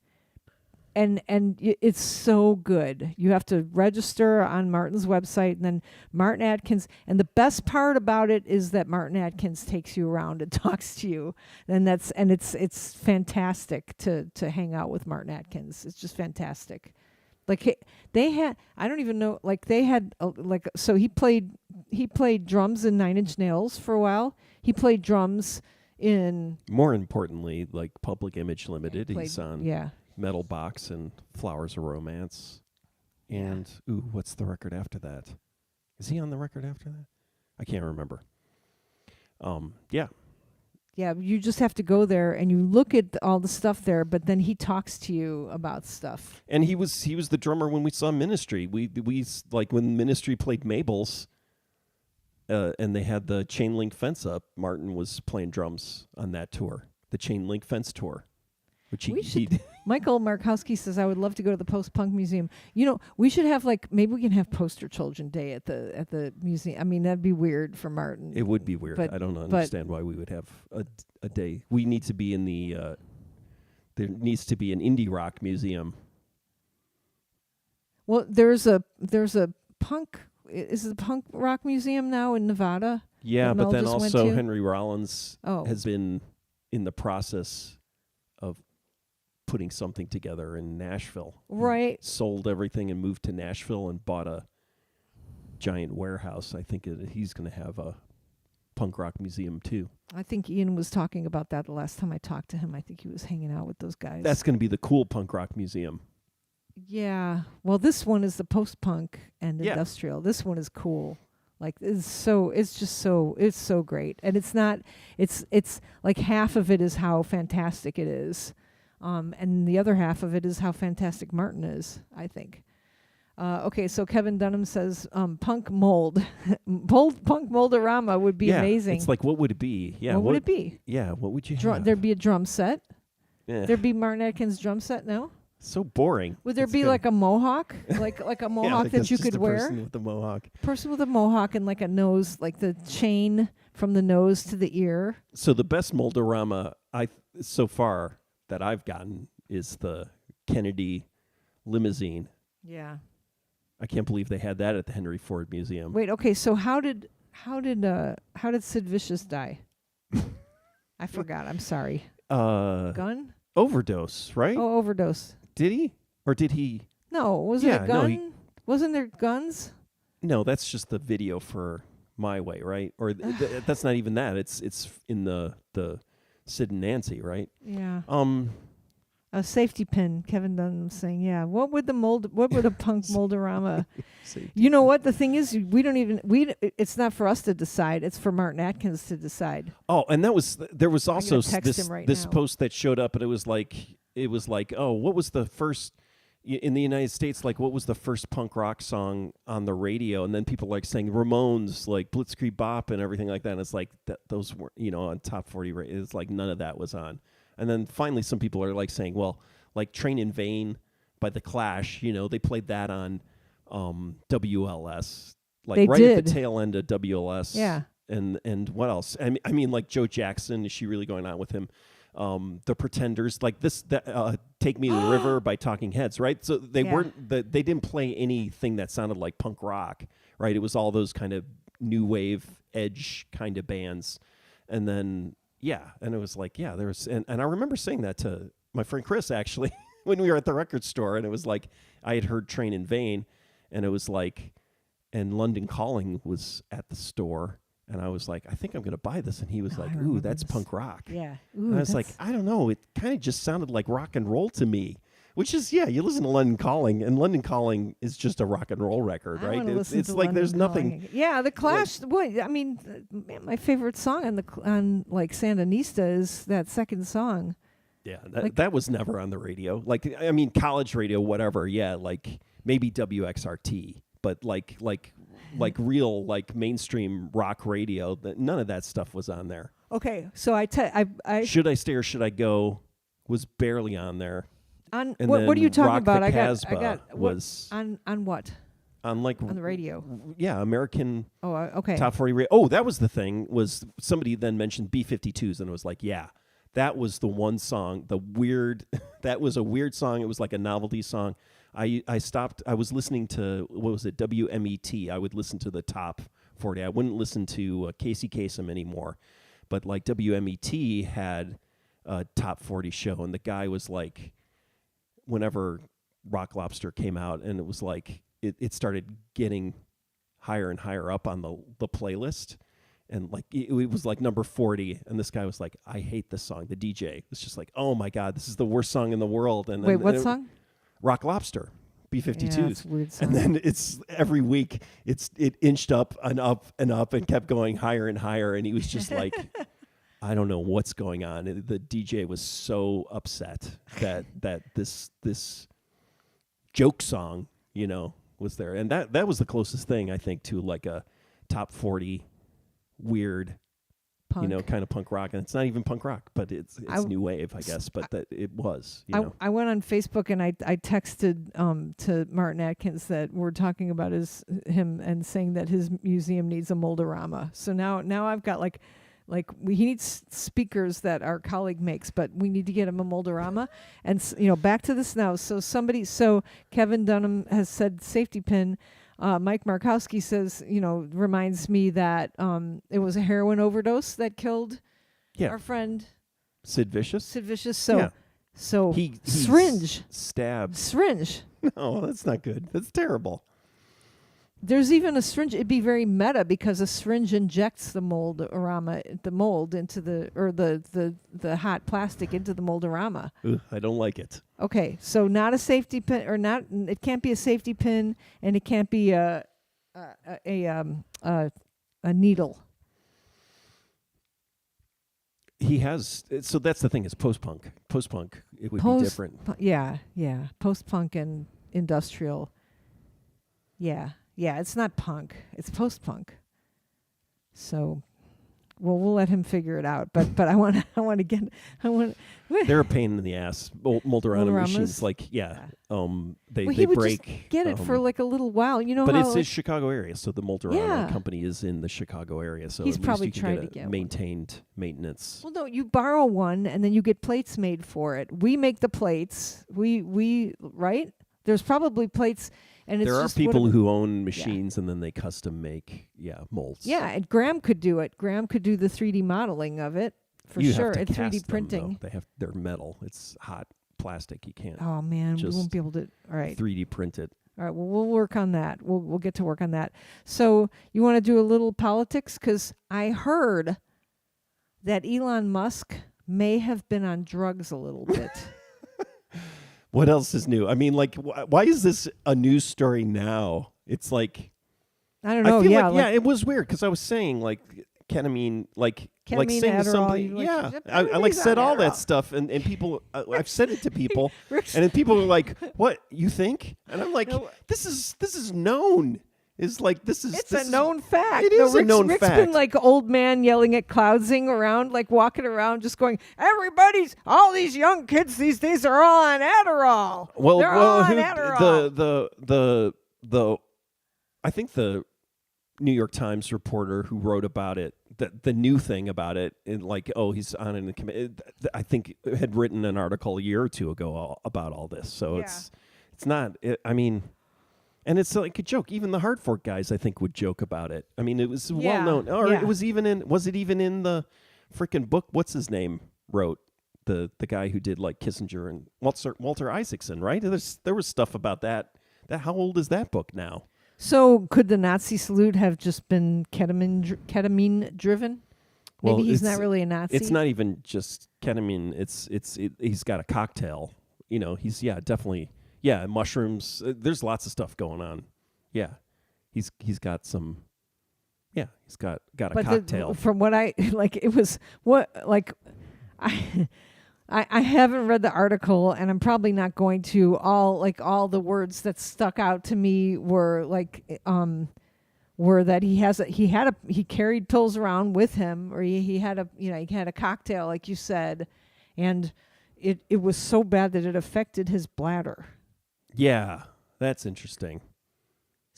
And it's so good. You have to register on Martin's website, and then Martin Atkins. And the best part about it is that Martin Atkins takes you around and talks to you. And it's fantastic to hang out with Martin Atkins. It's just fantastic. Like they had, I don't even know. Like they had, so he played drums in Nine Inch Nails for a while. He played drums in.
More importantly, like Public Image Limited.
Yeah,
He's on.
Yeah.
Metal Box and Flowers of Romance. And, what's the record after that? Is he on the record after that? I can't remember. Yeah.
Yeah, you just have to go there and you look at all the stuff there, but then he talks to you about stuff.
And he was the drummer when we saw Ministry. We like when Ministry played Mabel's, and they had the chain link fence up, Martin was playing drums on that tour, the chain link fence tour. Which
Michael Markowski says, I would love to go to the Post-Punk Museum. We should have maybe we can have Poster Children Day at the museum. I mean, that'd be weird for Martin.
It would be weird. I don't understand why we would have a day. We need to be in the, there needs to be an indie rock museum.
Well, there's a punk, is it a punk rock museum now in Nevada?
Yeah, but then also Henry Rollins has been in the process of putting something together in Nashville.
Right.
He sold everything and moved to Nashville and bought a giant warehouse. I think he's going to have a punk rock museum too.
I think Ian was talking about that the last time I talked to him. I think he was hanging out with those guys.
That's going to be the cool punk rock museum.
Yeah. Well, this one is the post-punk and industrial. This one is cool. Like it's so great. And it's like half of it is how fantastic it is. And the other half of it is how fantastic Martin is, I think. Okay, so Kevin Dunham says punk mold. Punk moldorama would be amazing.
It's like, what would it be? Yeah,
what would it be?
Yeah, what would you have?
There'd be a drum set.
Yeah.
There'd be Martin Atkins' drum set, no?
So boring.
Would there
It's
be
good.
like a mohawk? like a mohawk
like
that
it's
you
just
could
a
wear?
person with the mohawk.
Person with a mohawk and like a nose, like the chain from the nose to the ear.
So the best moldorama so far that I've gotten is the Kennedy limousine.
Yeah.
I can't believe they had that at the Henry Ford Museum.
Wait, okay, so how did Sid Vicious die? I forgot. I'm sorry. Gun?
Overdose, right?
Oh, overdose.
Did he? Or did he?
No, was it a gun? Wasn't there guns?
No, that's just the video for My Way, right? Or that's not even that. It's in the Sid and Nancy, right?
Yeah. A safety pin. Kevin Dunham saying, "Yeah, what would a punk moldorama?" You know what the thing is? It's not for us to decide. It's for Martin Atkins to decide.
Oh, and there was also this
now.
post that showed up, and it was like, oh, what was the first in the United States? Like, what was the first punk rock song on the radio? And then people like saying Ramones, like Blitzkrieg Bop, and everything like that. And it's like those were on top 40. It's like none of that was on. And then finally, some people are like saying, well, like Train in Vain by The Clash, they played that on WLS, like
they
right
did.
at the tail end of WLS.
Yeah.
And what else? I mean, like Joe Jackson, is she really going on with him? The Pretenders, like Take Me to the River by Talking Heads, right? So they they didn't play anything that sounded like punk rock, right? It was all those kind of new wave edge kind of bands. And then, and it was like, there was, and I remember saying that to my friend Chris, actually, when we were at the record store, and it was like, I had heard Train in Vain, and it was like, and London Calling was at the store, and I was like, I think I'm going to buy this, and he was like, ooh, that's punk rock.
Yeah.
Ooh, and I was like, I don't know, it kind of just sounded like rock and roll to me. Which is, you listen to London Calling, and London Calling is just a rock and roll record, right? It's like there's nothing.
Yeah, The Clash. Boy, I mean, my favorite song on like Sandinista is that second song.
Yeah, that was never on the radio. Like, I mean, college radio, whatever. Yeah, like maybe WXRT, but like real like mainstream rock radio. None of that stuff was on there.
Okay, so I
Should I Stay or Should I Go was barely on there.
On what are you talking about? I got
was
on what?
On like
on the radio.
Yeah, American.
Oh, okay.
Top 40 radio. Oh, that was the thing. Was somebody then mentioned B-52s, and it was like, that was the one song. That was a weird song. It was like a novelty song. I stopped. I was listening to, what was it, WMET. I would listen to the top 40. I wouldn't listen to Casey Kasem anymore, but like WMET had a top 40 show, and the guy was like, whenever Rock Lobster came out, and it was like it started getting higher and higher up on the playlist, and like it was like number 40, and this guy was like, I hate this song. The DJ was just like, oh my god, this is the worst song in the world. And
wait, what song?
Rock Lobster, B-52s.
Yeah, it's a weird song.
And then it's every week it inched up and up and up and kept going higher and higher, and he was just like, I don't know what's going on. The DJ was so upset that this joke song, was there. And that was the closest thing, I think, to like a top 40 weird,
punk.
kind of punk rock. And it's not even punk rock, but it's new wave, I guess. But that it was,
I went on Facebook and I texted to Martin Atkins that we're talking about him and saying that his museum needs a moldorama. So now I've got like he needs speakers that our colleague makes, but we need to get him a moldorama. And back to this now. So Kevin Dunham has said safety pin. Mike Markowski says, reminds me that it was a heroin overdose that killed our friend
Sid Vicious.
So
he
syringe
stabbed.
Syringe.
No, that's not good. That's terrible.
There's even a syringe. It'd be very meta because a syringe injects the mold into the hot plastic into the moldorama.
Ugh, I don't like it.
Okay, so not a safety pin, or not. It can't be a safety pin, and it can't be a needle.
He has. So that's the thing. Is post-punk. Post-punk. It would be different.
Yeah. Post-punk and industrial. Yeah. Yeah, it's not punk. It's post-punk. So, well, we'll let him figure it out. But I want to get
They're a pain in the ass. Mold-around
Moldoramas?
Machines, like, they
Well, he would
break.
just get it for like a little while. You know
but
how
it's
like,
his Chicago area, so the Mold-around
Yeah.
company is in the Chicago area, so
He's
at
probably
least you
tried
can
to
get
get
a
one.
maintained maintenance.
Well, no, you borrow one and then you get plates made for it. We make the plates. We right? There's probably plates, and it's
There are
just
people
whatever.
who own machines and then they custom make molds.
Yeah, and Graham could do it. Graham could do the 3D modeling of it for
you
sure.
have to
And 3D
cast them,
printing.
though. They're metal. It's hot plastic. You can't
Oh man, we
just
won't be able to. All right,
3D print it.
all right. Well, we'll work on that. We'll get to work on that. So you want to do a little politics? Because I heard that Elon Musk may have been on drugs a little bit.
What else is new? I mean, like, why is this a news story now? It's like,
I don't know.
I feel
Yeah,
like, it was weird because I was saying like ketamine, like
Ketamine,
saying to
Adderall,
somebody,
you're like,
I like
everybody's
said
on
all that
Adderall.
stuff, and people, I've said it to people,
Rick's-
and then people are like, "What you think?" And I'm like,
No.
"This is known. It's like this is
It's
this
a known fact.
It is a known
Rick's
fact.
been like old man yelling at cloudsing around, like walking around, just going, all these young kids these days are all on Adderall.
Well,
They're all on Adderall.
the I think the New York Times reporter who wrote about it, the new thing about it, and like, oh, he's on in the committee. I think had written an article a year or two ago about all this. So
Yeah.
it's not. I mean, and it's like a joke. Even the Hartford guys, I think, would joke about it. I mean, it was
Yeah,
well known, or
yeah.
it was even in. Was it even in the freaking book? What's his name wrote? The guy who did like Kissinger and Walter Isaacson, right? There was stuff about that. How old is that book now?
So could the Nazi salute have just been ketamine driven? Maybe
Well,
he's
it's-
not really a Nazi.
It's not even just ketamine. He's got a cocktail. You know, he's definitely mushrooms. There's lots of stuff going on. Yeah, he's got some. Yeah, he's got a
But
cocktail.
from what I like, it was what like I haven't read the article, and I'm probably not going to. All the words that stuck out to me were were that he carried pills around with him, or he had a cocktail, like you said, and it was so bad that it affected his bladder.
Yeah, that's interesting.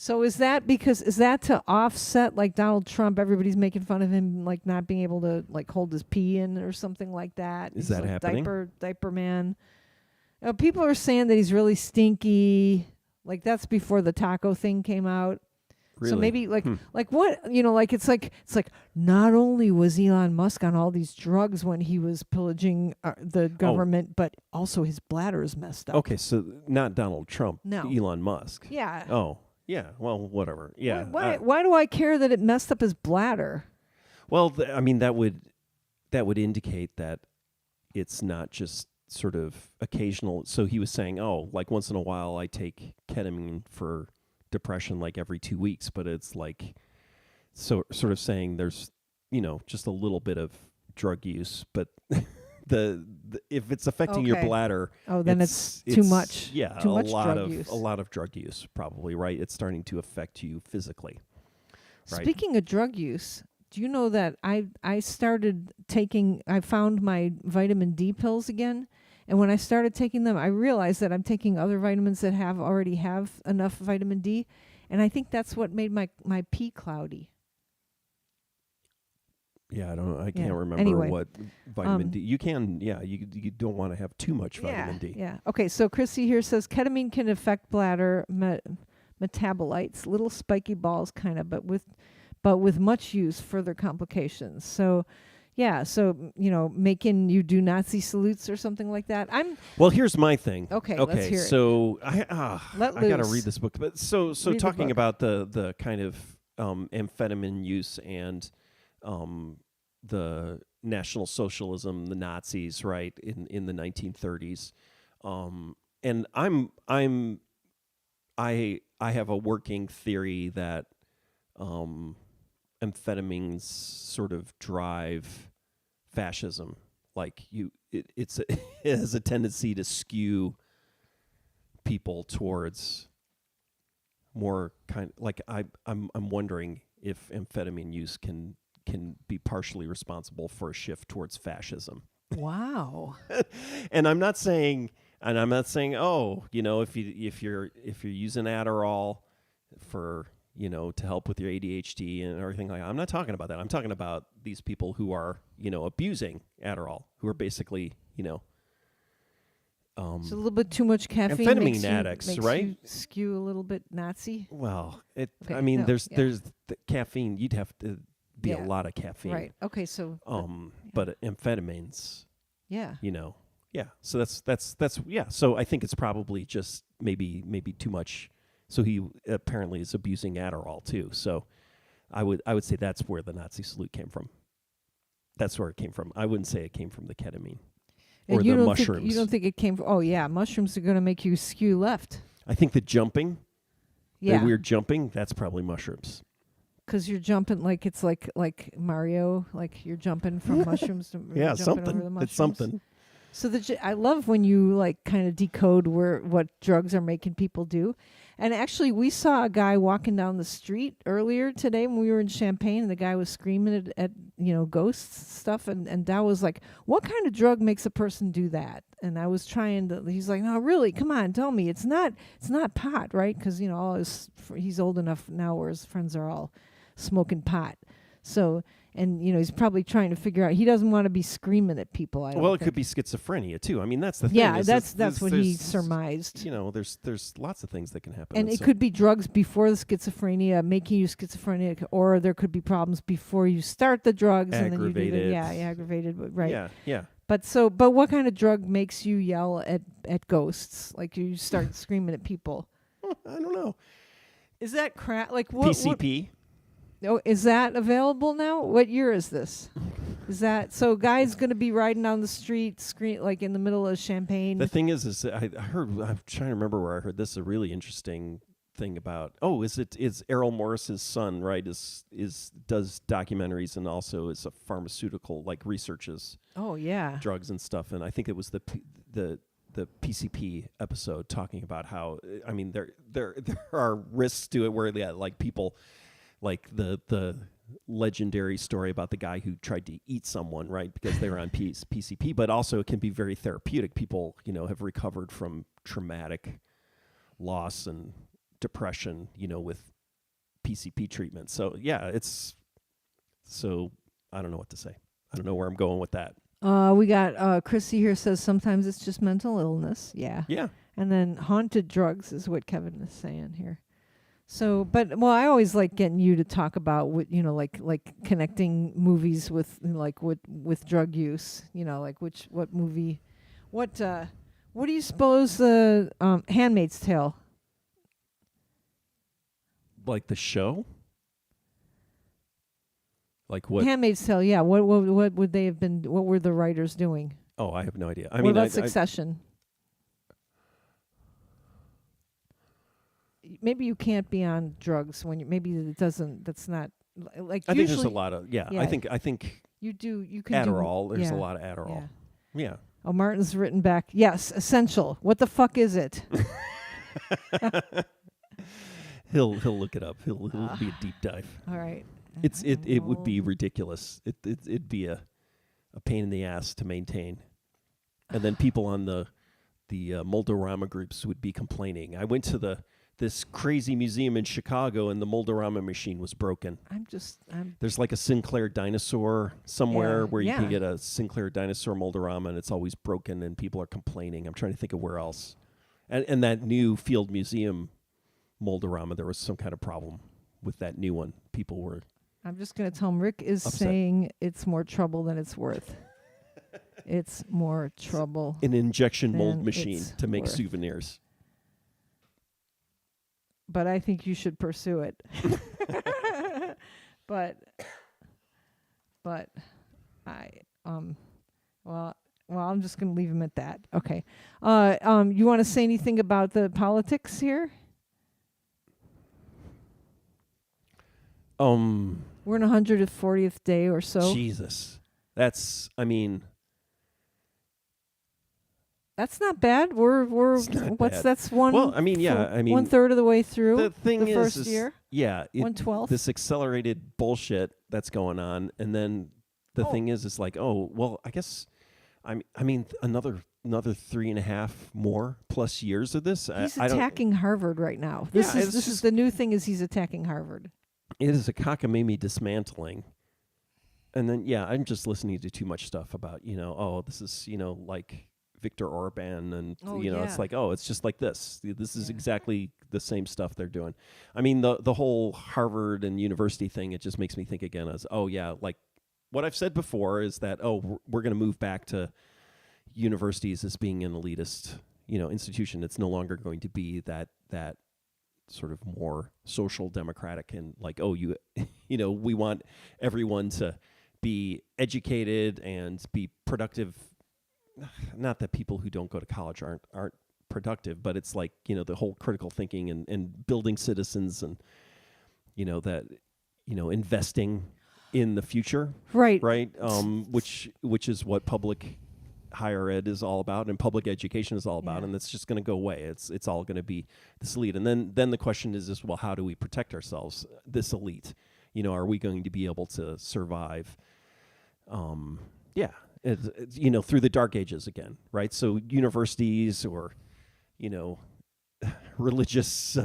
So is that to offset like Donald Trump? Everybody's making fun of him like not being able to like hold his pee in or something like that.
Is
He's
that
like
happening?
Diaper man. People are saying that he's really stinky. Like that's before the taco thing came out.
Really?
So maybe like what it's like not only was Elon Musk on all these drugs when he was pillaging the government, but also his bladder is messed up.
Okay, so not Donald Trump.
No.
Elon Musk.
Yeah.
Oh, yeah. Well, whatever. Yeah.
Why do I care that it messed up his bladder?
Well, I mean, that would indicate that it's not just sort of occasional. So he was saying, oh, like once in a while I take ketamine for depression like every 2 weeks, but it's like sort of saying there's, just a little bit of drug use, but the if it's affecting your
Okay.
bladder,
Oh, then it's too much.
Yeah,
Too much
a lot
drug
of
use.
a lot of drug use probably, right? It's starting to affect you physically. Right.
Speaking of drug use, do you know that I started taking, I found my vitamin D pills again, and when I started taking them, I realized that I'm taking other vitamins that already have enough vitamin D, and I think that's what made my pee cloudy.
Yeah, I don't know. I
Yeah.
can't remember
Anyway,
what vitamin D. You can, you don't want to have too much vitamin D.
Yeah. Okay, so Chrissy here says ketamine can affect bladder metabolites, little spiky balls kind of, but with much use, further complications. So, yeah, making you do Nazi salutes or something like that.
Well, here's my thing.
Okay, let's hear it.
So I
Let
got to
loose.
read this book, but so
Read the
talking
book.
about the kind of amphetamine use and the National Socialism, the Nazis, right, in the 1930s. And I have a working theory that amphetamines sort of drive fascism. Like it has a tendency to skew people towards more kind like I'm wondering if amphetamine use can be partially responsible for a shift towards fascism.
Wow.
And I'm not saying oh, if you're using Adderall for, to help with your ADHD and everything like that. I'm not talking about that. I'm talking about these people who are, abusing Adderall, who are basically,
It's a little bit too much caffeine.
amphetamine addicts,
makes
right?
you skew a little bit Nazi.
Well,
Okay,
I mean,
no,
there's
yeah.
the caffeine. You'd have to be a
Yeah.
lot of caffeine,
Right. Okay. So.
But amphetamines,
Yeah.
yeah. So that's yeah. So I think it's probably just maybe too much. So he apparently is abusing Adderall too. So I would say that's where the Nazi salute came from. That's where it came from. I wouldn't say it came from the ketamine or
And you
the
don't
mushrooms.
you don't think it came from? Oh yeah, mushrooms are going to make you skew left.
I think the jumping,
Yeah.
the weird jumping, that's probably mushrooms.
Because you're jumping like it's like Mario, like you're jumping from mushrooms to
Yeah,
jumping
something.
over the mushrooms.
It's something.
So I love when you like kind of decode what drugs are making people do. And actually, we saw a guy walking down the street earlier today when we were in Champaign, and the guy was screaming at ghosts stuff, and Dow was like, "What kind of drug makes a person do that?" And I was trying to. He's like, "No, really, come on, tell me. It's not pot, right? Because he's old enough now where his friends are all smoking pot. So." And he's probably trying to figure out. He doesn't want to be screaming at people. I don't
Well, it
think.
could be schizophrenia too. I mean, that's the thing.
Yeah,
is
that's what he
there's-
surmised.
There's lots of things that can happen.
And it
so-
could be drugs before the schizophrenia, making you schizophrenic, or there could be problems before you start the drugs and then you do
Aggravated.
aggravated, but right.
Yeah.
But what kind of drug makes you yell at ghosts? Like you start screaming at people?
I don't know.
Is that crap? Like what?
PCP.
Oh, is that available now? What year is this? Is that so? Guy's gonna be riding down the street, like in the middle of Champaign.
The thing is I heard. I'm trying to remember where I heard this. A really interesting thing about. Oh, is Errol Morris's son, right? Is does documentaries and also is a pharmaceutical, like researches
Oh yeah.
drugs and stuff. And I think it was the PCP episode talking about how I mean there are risks to it where like people. Like the legendary story about the guy who tried to eat someone, right, because they were on PCP, but also it can be very therapeutic. People, have recovered from traumatic loss and depression, with PCP treatment. So, yeah, so I don't know what to say. I don't know where I'm going with that.
We got Chrissy here says sometimes it's just mental illness. Yeah.
Yeah.
And then haunted drugs is what Kevin is saying here. So, I always like getting you to talk about what, like connecting movies with with drug use, like what movie, what do you suppose the Handmaid's Tale?
Like the show? Like what?
Handmaid's Tale, yeah. What would they have been? What were the writers doing?
Oh, I have no idea.
What about Succession? Maybe you can't be on drugs when maybe it doesn't. That's not like.
I
usually,
think there's a lot of
yeah.
I think
you do. You can
Adderall. There's
yeah,
a lot of Adderall. Yeah.
Oh, Martin's written back. Yes, essential. What the fuck is it?
He'll look it up. He'll be a deep dive.
All right.
It would be ridiculous. It'd be a pain in the ass to maintain, and then people on the Moldorama groups would be complaining. I went to this crazy museum in Chicago, and the Moldorama machine was broken. There's like a Sinclair dinosaur somewhere where you can get a Sinclair dinosaur Moldorama, and it's always broken, and people are complaining. I'm trying to think of where else. And that new Field Museum Moldorama, there was some kind of problem with that new one. People were.
I'm just going to tell him Rick is
upset.
saying it's more trouble than it's worth. It's more trouble.
An injection mold
than
machine
it's
to make
worth.
souvenirs.
But I think you should pursue it. but I well I'm just going to leave him at that. Okay. You want to say anything about the politics here? We're in 140th day or so.
Jesus. That's, I mean,
That's not bad. We're
It's not
what's
bad.
that's one.
Well, I mean, yeah, I mean,
1/3 of the way through
the thing
the
is,
first year.
yeah,
1/12.
this accelerated bullshit that's going on, and then the
Oh.
thing is like, oh, well, I guess, I mean, another 3.5 more plus years of this.
He's
I don't.
attacking Harvard right now. This
Yeah,
is
it's
this is
just-
the new thing is he's attacking Harvard.
It is a cockamamie dismantling. And then, yeah, I'm just listening to too much stuff about, oh, this is, like Viktor Orban, and,
Oh,
it's
yeah.
like, oh, it's just like this. This is
Yeah.
exactly the same stuff they're doing. I mean, the whole Harvard and university thing, it just makes me think again as, oh, yeah, like what I've said before is that, oh, we're going to move back to universities as being an elitist, institution. It's no longer going to be that sort of more social democratic and like, oh, we want everyone to be educated and be productive. Not that people who don't go to college aren't productive, but it's like, the whole critical thinking and building citizens and, that, investing in the future,
Right.
right? Which is what public higher ed is all about and public education is all about,
Yeah.
and it's just going to go away. It's all going to be this elite. And then the question is well, how do we protect ourselves, this elite? Are we going to be able to survive? Through the dark ages again, right? So universities or, religious,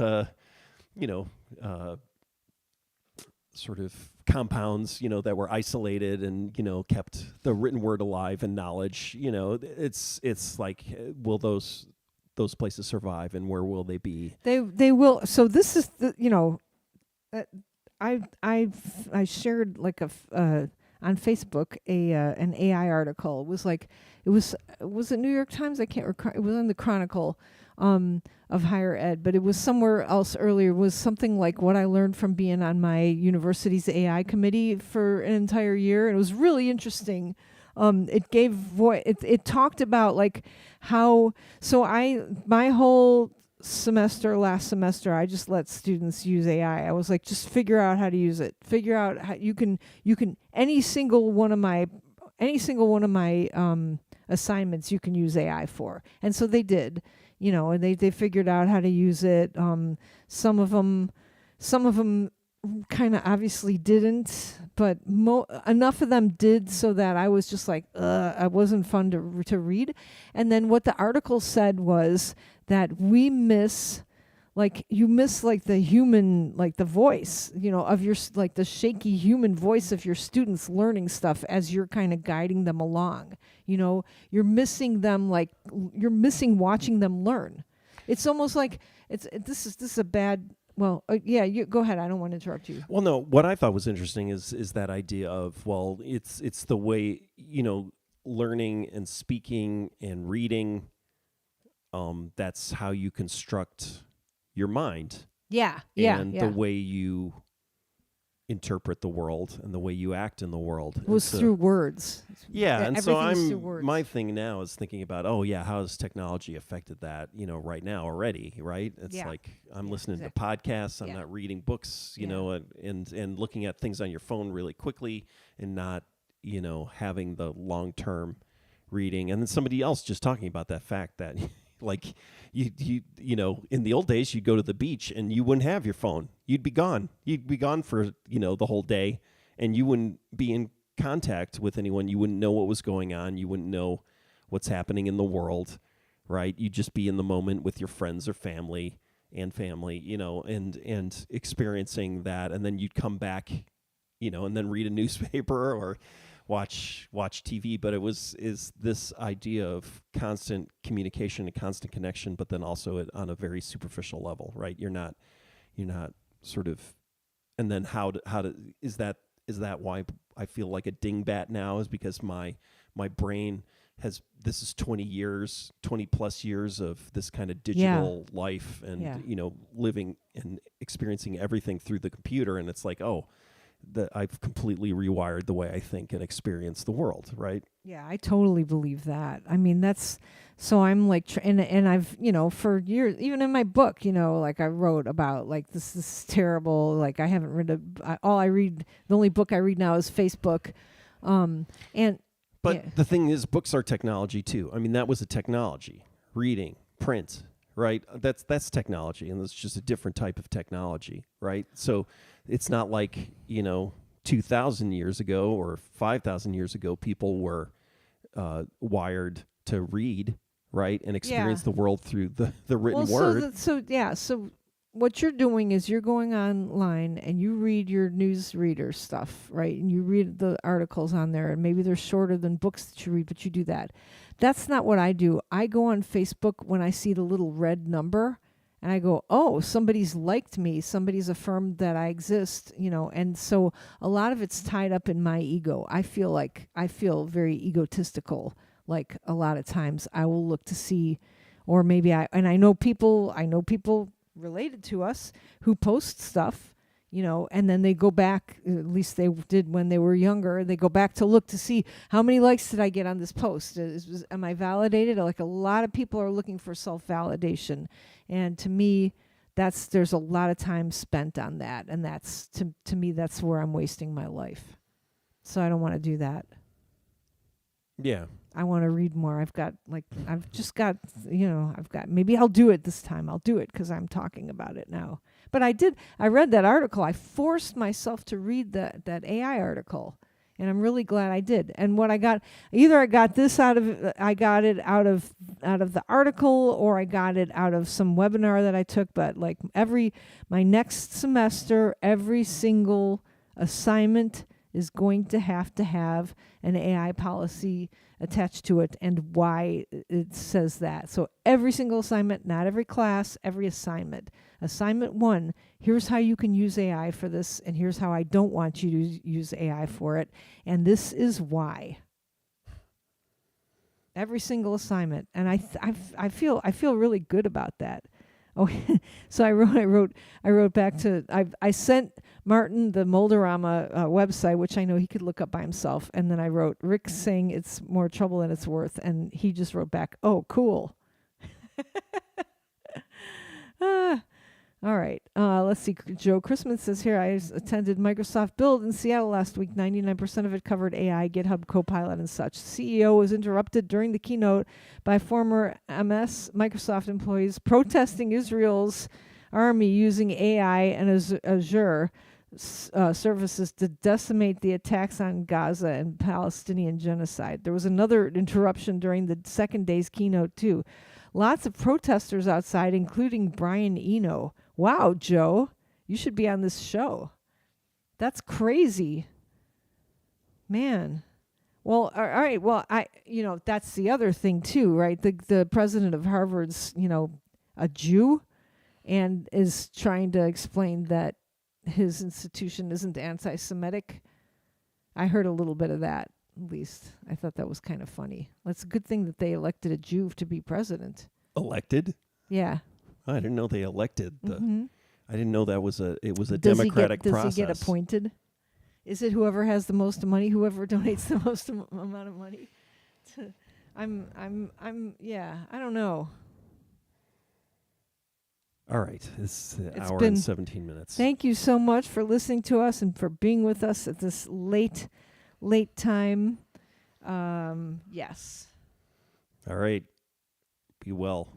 sort of compounds, that were isolated and, kept the written word alive and knowledge, it's like, will those places survive and where will they be?
They will. So this is the I shared like on Facebook an AI article. It was it New York Times? I can't recall. It was in the Chronicle of higher ed, but it was somewhere else earlier. It was something like what I learned from being on my university's AI committee for an entire year. And it was really interesting. It gave voice. It talked about like how. So my whole last semester, I just let students use AI. I was like, just figure out how to use it. Figure out how you can any single one of my assignments you can use AI for. And so they did, and they figured out how to use it. Some of them kind of obviously didn't, but enough of them did so that I was just like, it wasn't fun to read. And then what the article said was that we miss the human, like the voice, of your, like the shaky human voice of your students learning stuff as you're kind of guiding them along. You're missing them, like you're missing watching them learn. It's almost like this is a bad. Well, yeah, you go ahead. I don't want to interrupt you.
Well, no, what I thought was interesting is that idea of, well, it's the way, learning and speaking and reading, that's how you construct your mind.
Yeah.
And the way you interpret the world and the way you act in the world.
It was through words.
Yeah, and so
Everything's through words.
my thing now is thinking about, how has technology affected that, right now already, right? It's like I'm listening to podcasts, I'm not reading books, and looking at things on your phone really quickly and not, having the long-term reading. And then somebody else just talking about that fact that like you in the old days you'd go to the beach and you wouldn't have your phone. You'd be gone for the whole day, and you wouldn't be in contact with anyone. You wouldn't know what was going on. You wouldn't know what's happening in the world, right? You'd just be in the moment with your friends or family, and experiencing that. And then you'd come back, and then read a newspaper or watch TV. But is this idea of constant communication and constant connection, but then also on a very superficial level, right? You're not sort of, and then is that why I feel like a dingbat now, is because my brain this is 20 plus years of this kind of digital life and, living and experiencing everything through the computer. And it's like, that I've completely rewired the way I think and experience the world, right?
Yeah, I totally believe that. I mean, that's so I'm like, and I've, for years, even in my book, like I wrote about like this is terrible. Like I haven't read the only book I read now is Facebook, and
But
Yeah.
the thing is, books are technology too. I mean, that was a technology. Reading, print, right? That's technology, and it's just a different type of technology, right? So it's not like 2,000 years ago or 5,000 years ago, people were wired to read, right, and experience the world through the written word.
So what you're doing is you're going online and you read your news reader stuff, right? And you read the articles on there, and maybe they're shorter than books that you read, but you do that. That's not what I do. I go on Facebook when I see the little red number, and I go, oh, somebody's liked me, somebody's affirmed that I exist, and so a lot of it's tied up in my ego. I feel very egotistical. Like a lot of times I will look to see, or maybe I know people related to us who post stuff, and then they go back, at least they did when they were younger, they go back to look to see how many likes did I get on this post? Am I validated? Like a lot of people are looking for self-validation. And to me, there's a lot of time spent on that. And that's, to me, that's where I'm wasting my life. So I don't want to do that.
Yeah.
I want to read more. Maybe I'll do it this time. I'll do it because I'm talking about it now. But I read that article. I forced myself to read that AI article, and I'm really glad I did. And what I got it out of the article, or I got it out of some webinar that I took. But like my next semester, every single assignment is going to have an AI policy attached to it, and why it says that. So every single assignment, not every class, every assignment. Assignment 1, here's how you can use AI for this, and here's how I don't want you to use AI for it, and this is why. Every single assignment, and I feel really good about that. Oh, so I wrote back to, I sent Martin the Moldorama website, which I know he could look up by himself, and then I wrote, Rick's saying it's more trouble than it's worth, and he just wrote back, oh, cool. All right, let's see. Joe Christmas says here, I attended Microsoft Build in Seattle last week. 99% of it covered AI, GitHub Copilot, and such. CEO was interrupted during the keynote by former Microsoft employees protesting Israel's army using AI and Azure services to decimate the attacks on Gaza and Palestinian genocide. There was another interruption during the second day's keynote, too. Lots of protesters outside, including Brian Eno. Wow, Joe, you should be on this show. That's crazy. Man. Well, all right. Well, that's the other thing too, right? The president of Harvard's, a Jew, and is trying to explain that his institution isn't anti-Semitic. I heard a little bit of that, at least. I thought that was kind of funny. It's a good thing that they elected a Jew to be president.
Elected?
Yeah.
I didn't know they elected.
Mm-hmm.
I didn't know it was a democratic process.
Does he get appointed? Is it whoever has the most money, whoever donates the most amount of money? Yeah, I don't know.
All right, it's an hour and 17 minutes.
Thank you so much for listening to us and for being with us at this late time. Yes.
All right. Be well.